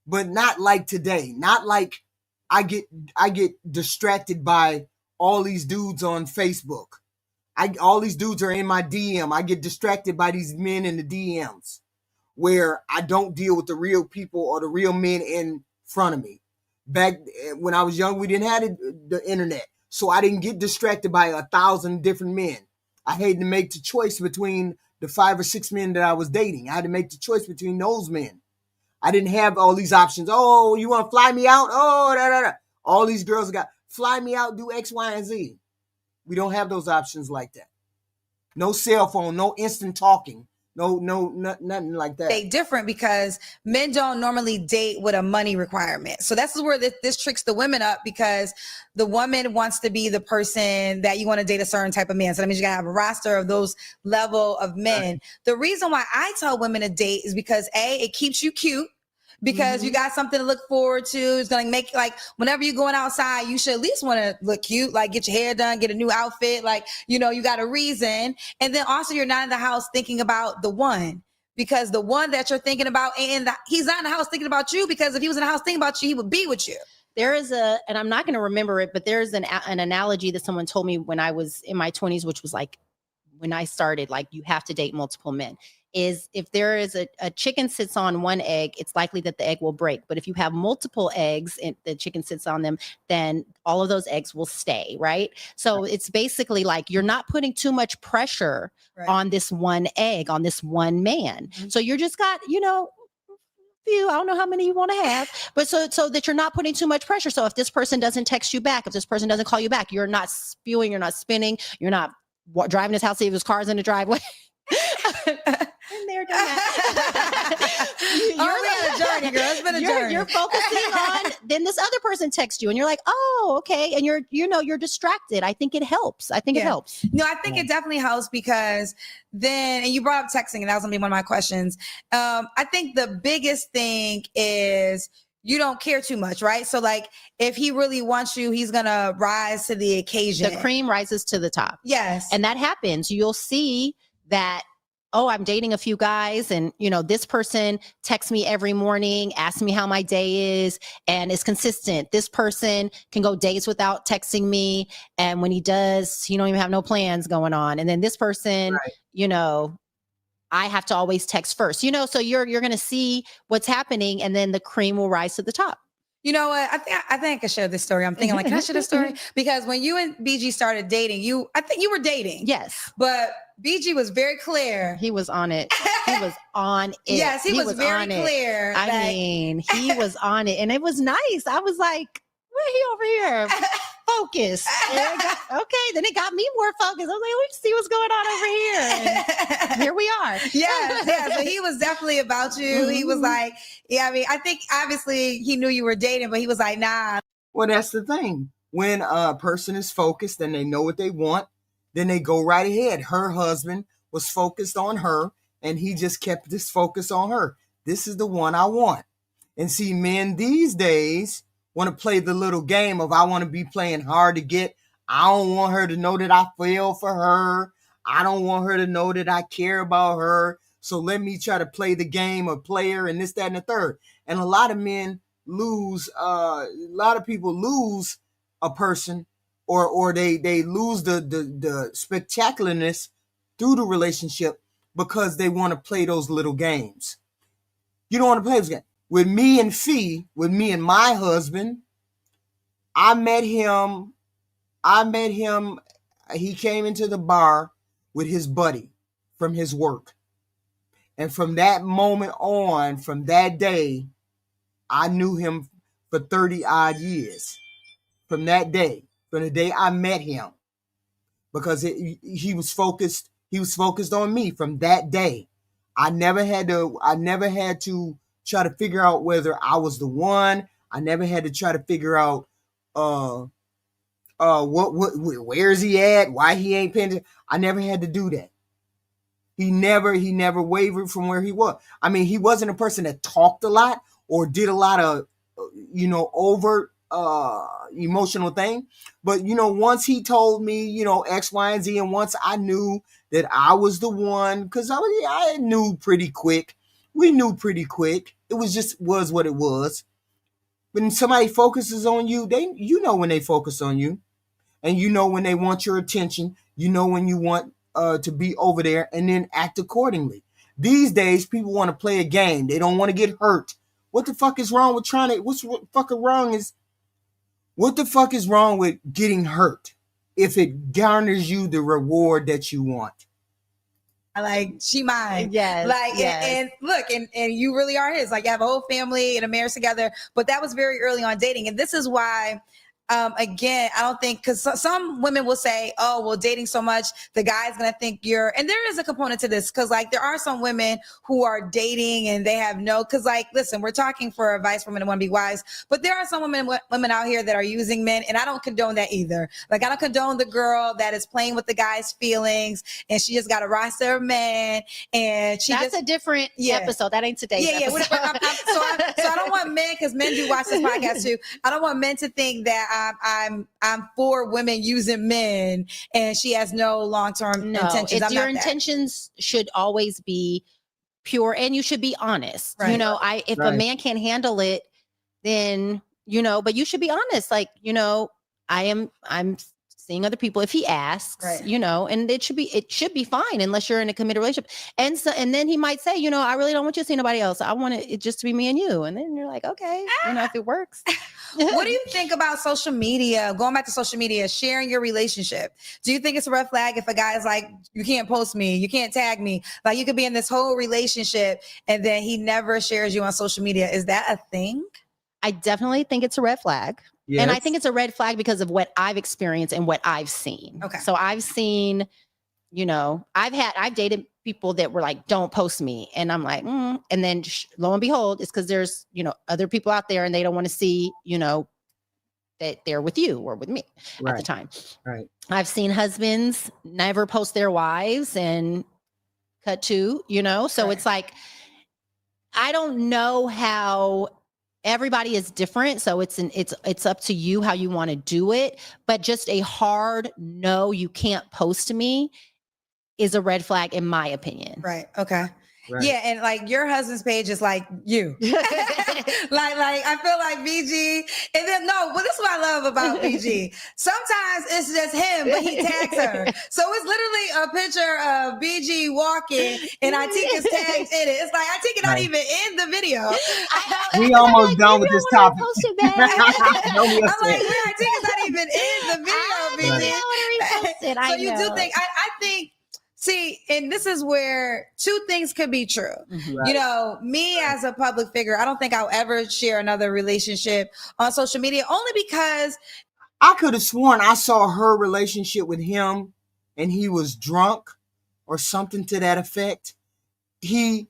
but not like today. Not like I get distracted by all these dudes on Facebook. All these dudes are in my DM. I get distracted by these men in the DMs where I don't deal with the real people or the real men in front of me. Back when I was young, we didn't have the internet. So I didn't get distracted by 1,000 different men. I had to make the choice between the 5 or 6 men that I was dating. I had to make the choice between those men. I didn't have all these options. Oh, you want to fly me out? Oh, da, da, da. All these girls got fly me out, do X, Y, and Z. We don't have those options like that. No cell phone, no instant talking. No, nothing like that. They different because men don't normally date with a money requirement. So that's where this tricks the women up, because the woman wants to be the person that you want to date a certain type of man. So that means you gotta have a roster of those level of men. Right. The reason why I tell women to date is because it keeps you cute. Because you got something to look forward to. It's going to make, like, whenever you're going outside, you should at least want to look cute, like get your hair done, get a new outfit. Like, you got a reason. And then also you're not in the house thinking about the one, because the one that you're thinking about, he's not in the house thinking about you, because if he was in the house thinking about you, he would be with you. There is and I'm not going to remember it, but there's an analogy that someone told me when I was in my 20s, which was like, when I started, like, you have to date multiple men. Is if there is a chicken sits on one egg, it's likely that the egg will break. But if you have multiple eggs and the chicken sits on them, then all of those eggs will stay, right? So it's basically like you're not putting too much pressure on this one egg, on this one man. So you're just got, few, I don't know how many you want to have, but so that you're not putting too much pressure. So if this person doesn't text you back, if this person doesn't call you back, you're not spewing, you're not spinning, you're not driving his house, see if his car's in the driveway. And they're doing that. You're a journey, girl. It's been a journey. You're focusing on, then this other person texts you and you're like, oh, okay. And you're distracted. I think it helps. It helps. No, I think it definitely helps, because then, and you brought up texting, and that was gonna be one of my questions. I think the biggest thing is you don't care too much, right? So like, if he really wants you, he's gonna rise to the occasion. The cream rises to the top. Yes. And that happens. You'll see that, oh, I'm dating a few guys, and this person texts me every morning, asks me how my day is, and is consistent. This person can go days without texting me, and when he does, he don't even have no plans going on. And then this person, I have to always text first. So you're going to see what's happening, and then the cream will rise to the top. You know what? I think I could share this story. I'm thinking, like, can I share this story? Because when you and BG started dating, I think you were dating. Yes. But BG was very clear. He was on it. He was on it. Yes, he was very clear. He was on it. And it was nice. I was like, where he over here? Focus. Okay. Then it got me more focused. I was like, let's see what's going on over here. And here we are. Yeah. So he was definitely about you. Mm-hmm. He was like, I think obviously he knew you were dating, but he was like, nah. Well, that's the thing. When a person is focused and they know what they want, then they go right ahead. Her husband was focused on her, and he just kept this focus on her. This is the one I want. And see, men these days want to play the little game of, I want to be playing hard to get. I don't want her to know that I fell for her. I don't want her to know that I care about her. So let me try to play the game of player and this, that, and the third. And a lot of men lose, a lot of people lose a person, or they lose the spectacularness through the relationship because they want to play those little games. You don't want to play those games. With me and my husband, I met him, he came into the bar with his buddy from his work. And from that moment on, from that day, I knew him for 30 odd years. From that day, from the day I met him, because he was focused on me from that day. I never had to try to figure out whether I was the one. I never had to try to figure out where is he at, why he ain't paying attention. I never had to do that. He never wavered from where he was. I mean, he wasn't a person that talked a lot or did a lot of overt emotional thing. But once he told me, X, Y, and Z, and once I knew that I was the one, because I knew pretty quick. We knew pretty quick. It was what it was. When somebody focuses on you, when they focus on you, and when they want your attention, when you want to be over there, and then act accordingly. These days, people want to play a game. They don't want to get hurt. What the fuck is wrong with what the fuck is wrong with getting hurt if it garners you the reward that you want? She mine. Yes. Yes. And look, and you really are his. You have a whole family and a marriage together, but that was very early on dating. And this is why, again, I don't think, because some women will say, oh, well, dating so much, the guy's going to think and there is a component to this, because there are some women who are dating and they have because listen, we're talking for advice for women who want to be wise, but there are some women out here that are using men, and I don't condone that either. I don't condone the girl that is playing with the guy's feelings and she just got a roster of men and that's a different episode. That ain't today's episode. So I don't want men, because men do watch this podcast too. I don't want men to think that I'm for women using men and she has no long-term intentions. Your intentions should always be pure, and you should be honest. Right. If a man can't handle it, then but you should be honest. I'm seeing other people if he asks, right. And it should be fine unless you're in a committed relationship. And then he might say, I really don't want you to see nobody else. I want it just to be me and you. And then you're like, okay, if it works. What do you think about social media? Going back to social media, sharing your relationship. Do you think it's a red flag if a guy is like, you can't post me, you can't tag me? You could be in this whole relationship and then he never shares you on social media. Is that a thing? I definitely think it's a red flag. Yes. And I think it's a red flag because of what I've experienced and what I've seen. Okay. So I've seen, I've dated people that were like, don't post me. And I'm like, and then lo and behold, it's because there's, other people out there and they don't want to see, that they're with you or with me at the time. Right. I've seen husbands never post their wives and cut to, so it's like, I don't know how. Everybody is different. So it's up to you how you want to do it. But just a hard no, you can't post to me is a red flag in my opinion. Right. Okay. Right. Yeah, and your husband's page is like you. I feel like BG, and then this is what I love about BG. Sometimes it's just him, but he tags her. So it's literally a picture of BG walking, and Itika's tagged in it. It's Itika not even in the video. We almost done with this topic. I'm like, Itika's not even in the video, BG. So you do think? I think. See, and this is where two things could be true. Mm-hmm. Right. Me as a public figure, I don't think I'll ever share another relationship on social media, only because I could have sworn I saw her relationship with him and he was drunk or something to that effect. It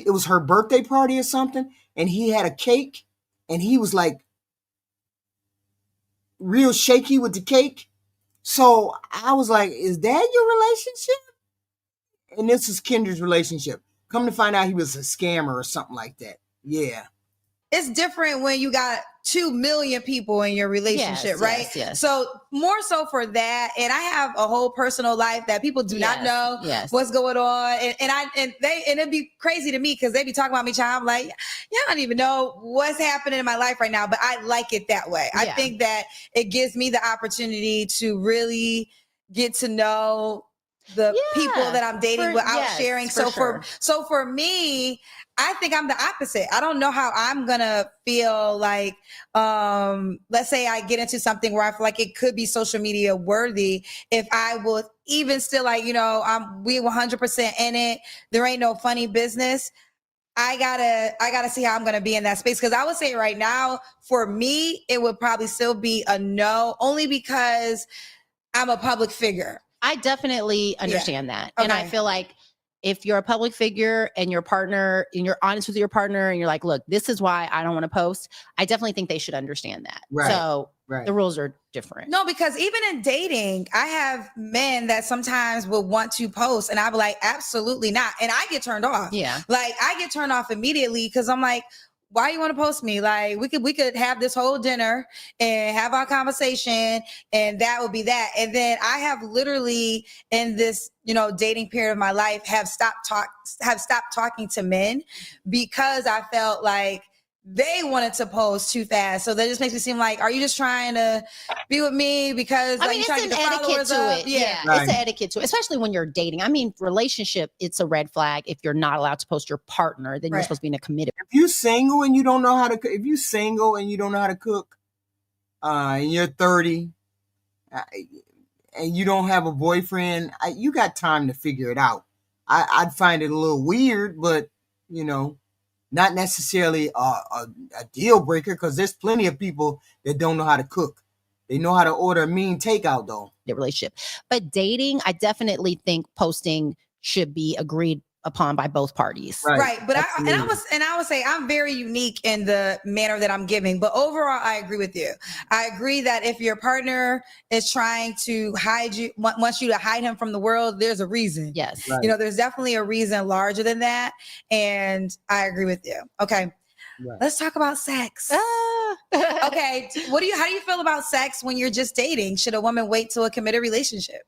was her birthday party or something, and he had a cake and he was real shaky with the cake. So I was like, is that your relationship? And this is Kendra's relationship. Come to find out he was a scammer or something like that. Yeah. It's different when you got 2 million people in your relationship, right? Yes. So more so for that. And I have a whole personal life that people do not know what's going on. And it'd be crazy to me because they be talking about me, child. I'm like, y'all don't even know what's happening in my life right now, but I like it that way. I think that it gives me the opportunity to really get to know the people that I'm dating without sharing. So for me, I think I'm the opposite. I don't know how I'm gonna feel let's say I get into something where I feel like it could be social media worthy. If I would even still we 100% in it. There ain't no funny business. I gotta see how I'm gonna be in that space. Cause I would say right now, for me, it would probably still be a no, only because I'm a public figure. I definitely understand that. Okay. And I feel like if you're a public figure and your partner and you're honest with your partner and you're like, look, this is why I don't want to post, I definitely think they should understand that. Right. So the rules are different. No, because even in dating, I have men that sometimes will want to post and I'll be like, absolutely not. And I get turned off. Yeah. I get turned off immediately because I'm like, why you want to post me? Like we could have this whole dinner and have our conversation, and that would be that. And then I have literally in this, dating period of my life have stopped talking to men because I felt like they wanted to post too fast. So that just makes me seem like, are you just trying to be with me because it's an etiquette to it. Yeah, right. It's an etiquette to it, especially when you're dating. I mean, relationship, it's a red flag if you're not allowed to post your partner. Then you're supposed to be in a committed. If you're single and you don't know how to, if you're single and you don't know how to cook, and you're 30, and you don't have a boyfriend, you got time to figure it out. I'd find it a little weird, but not necessarily a deal breaker, because there's plenty of people that don't know how to cook. They know how to order a mean takeout though. The relationship. But dating, I definitely think posting should be agreed upon by both parties. Right. But I would say I'm very unique in the manner that I'm giving. But overall, I agree with you. I agree that if your partner is trying to wants you to hide him from the world, there's a reason. Yes. Right. There's definitely a reason larger than that. And I agree with you. Okay. Right. Let's talk about sex. Okay. How do you feel about sex when you're just dating? Should a woman wait till a committed relationship?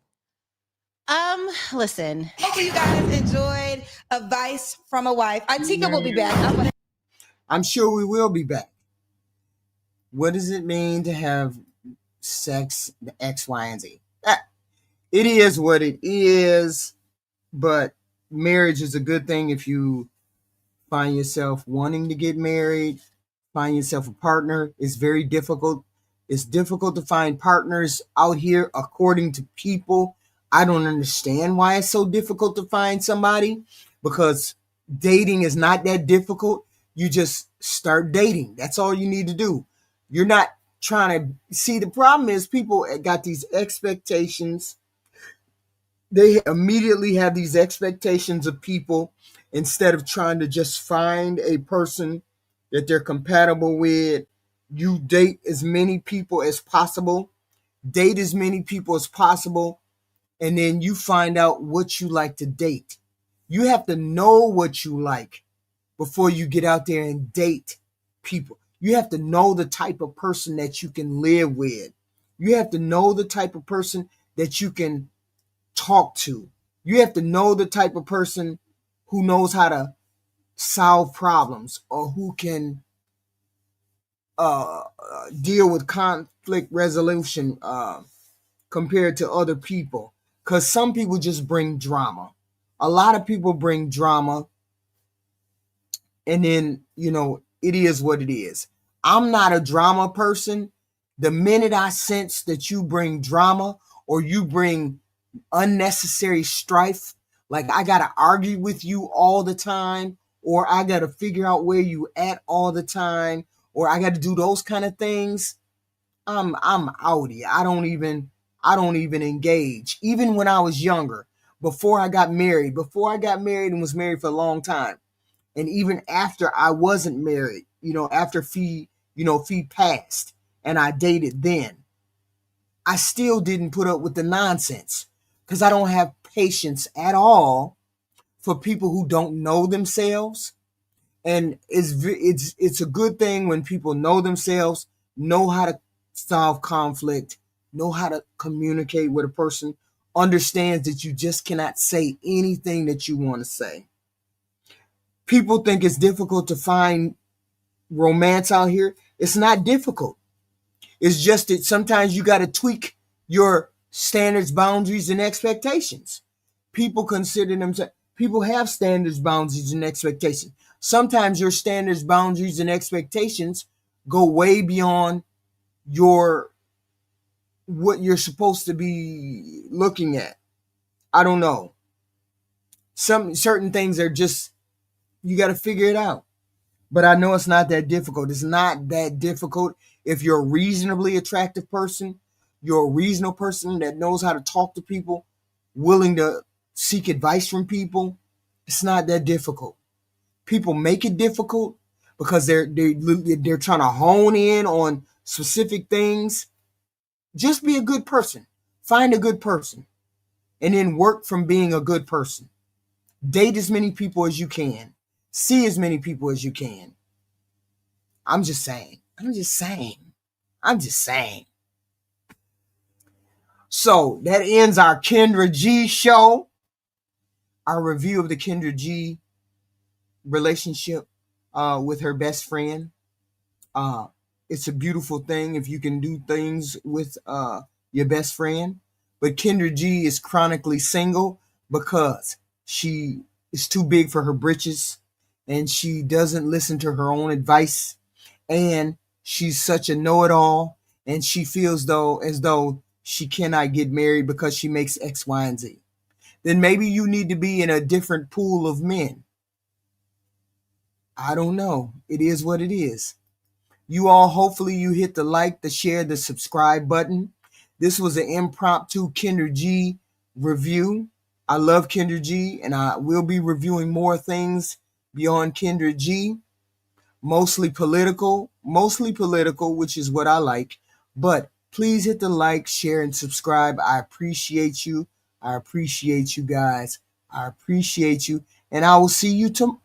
Listen. Hopefully you guys enjoyed advice from a wife. Tika will be back. I'm sure we will be back. What does it mean to have sex, X, Y, and Z? It is what it is, but marriage is a good thing if you find yourself wanting to get married, find yourself a partner. It's very difficult. It's difficult to find partners out here, according to people. I don't understand why it's so difficult to find somebody, because dating is not that difficult. You just start dating. That's all you need to do. You're not trying to see. The problem is people got these expectations. They immediately have these expectations of people instead of trying to just find a person that they're compatible with. You date as many people as possible. Date as many people as possible. And then you find out what you like to date. You have to know what you like before you get out there and date people. You have to know the type of person that you can live with. You have to know the type of person that you can talk to. You have to know the type of person who knows how to solve problems, or who can deal with conflict resolution compared to other people. Because some people just bring drama. A lot of people bring drama. And then, it is what it is. I'm not a drama person. The minute I sense that you bring drama, or you bring unnecessary strife, like I got to argue with you all the time, or I got to figure out where you at all the time, or I got to do those kind of things, I'm outie. I don't even engage. Even when I was younger, before I got married and was married for a long time. And even after I wasn't married, after Fee passed and I dated then, I still didn't put up with the nonsense, because I don't have patience at all for people who don't know themselves. And it's a good thing when people know themselves, know how to solve conflict, know how to communicate with a person, understands that you just cannot say anything that you want to say. People think it's difficult to find romance out here. It's not difficult. It's just that sometimes you got to tweak your standards, boundaries, and expectations. People have standards, boundaries, and expectations. Sometimes your standards, boundaries, and expectations go way beyond what you're supposed to be looking at. I don't know. Certain things are just, you got to figure it out. But I know it's not that difficult. It's not that difficult if you're a reasonably attractive person. You're a reasonable person that knows how to talk to people, willing to seek advice from people. It's not that difficult. People make it difficult because they're trying to hone in on specific things. Just be a good person. Find a good person. And then work from being a good person. Date as many people as you can. See as many people as you can. I'm just saying. So that ends our Kendra G show, our review of the Kendra G relationship with her best friend. It's a beautiful thing if you can do things with your best friend. But Kendra G is chronically single because she is too big for her britches and she doesn't listen to her own advice. And she's such a know-it-all and she feels as though she cannot get married because she makes X, Y, and Z. Then maybe you need to be in a different pool of men. I don't know. It is what it is. You all, hopefully you hit the like, the share, the subscribe button. This was an impromptu Kendra G review. I love Kendra G, and I will be reviewing more things beyond Kendra G. Mostly political, which is what I like. But please hit the like, share, and subscribe. I appreciate you. I appreciate you guys. I appreciate you. And I will see you tomorrow.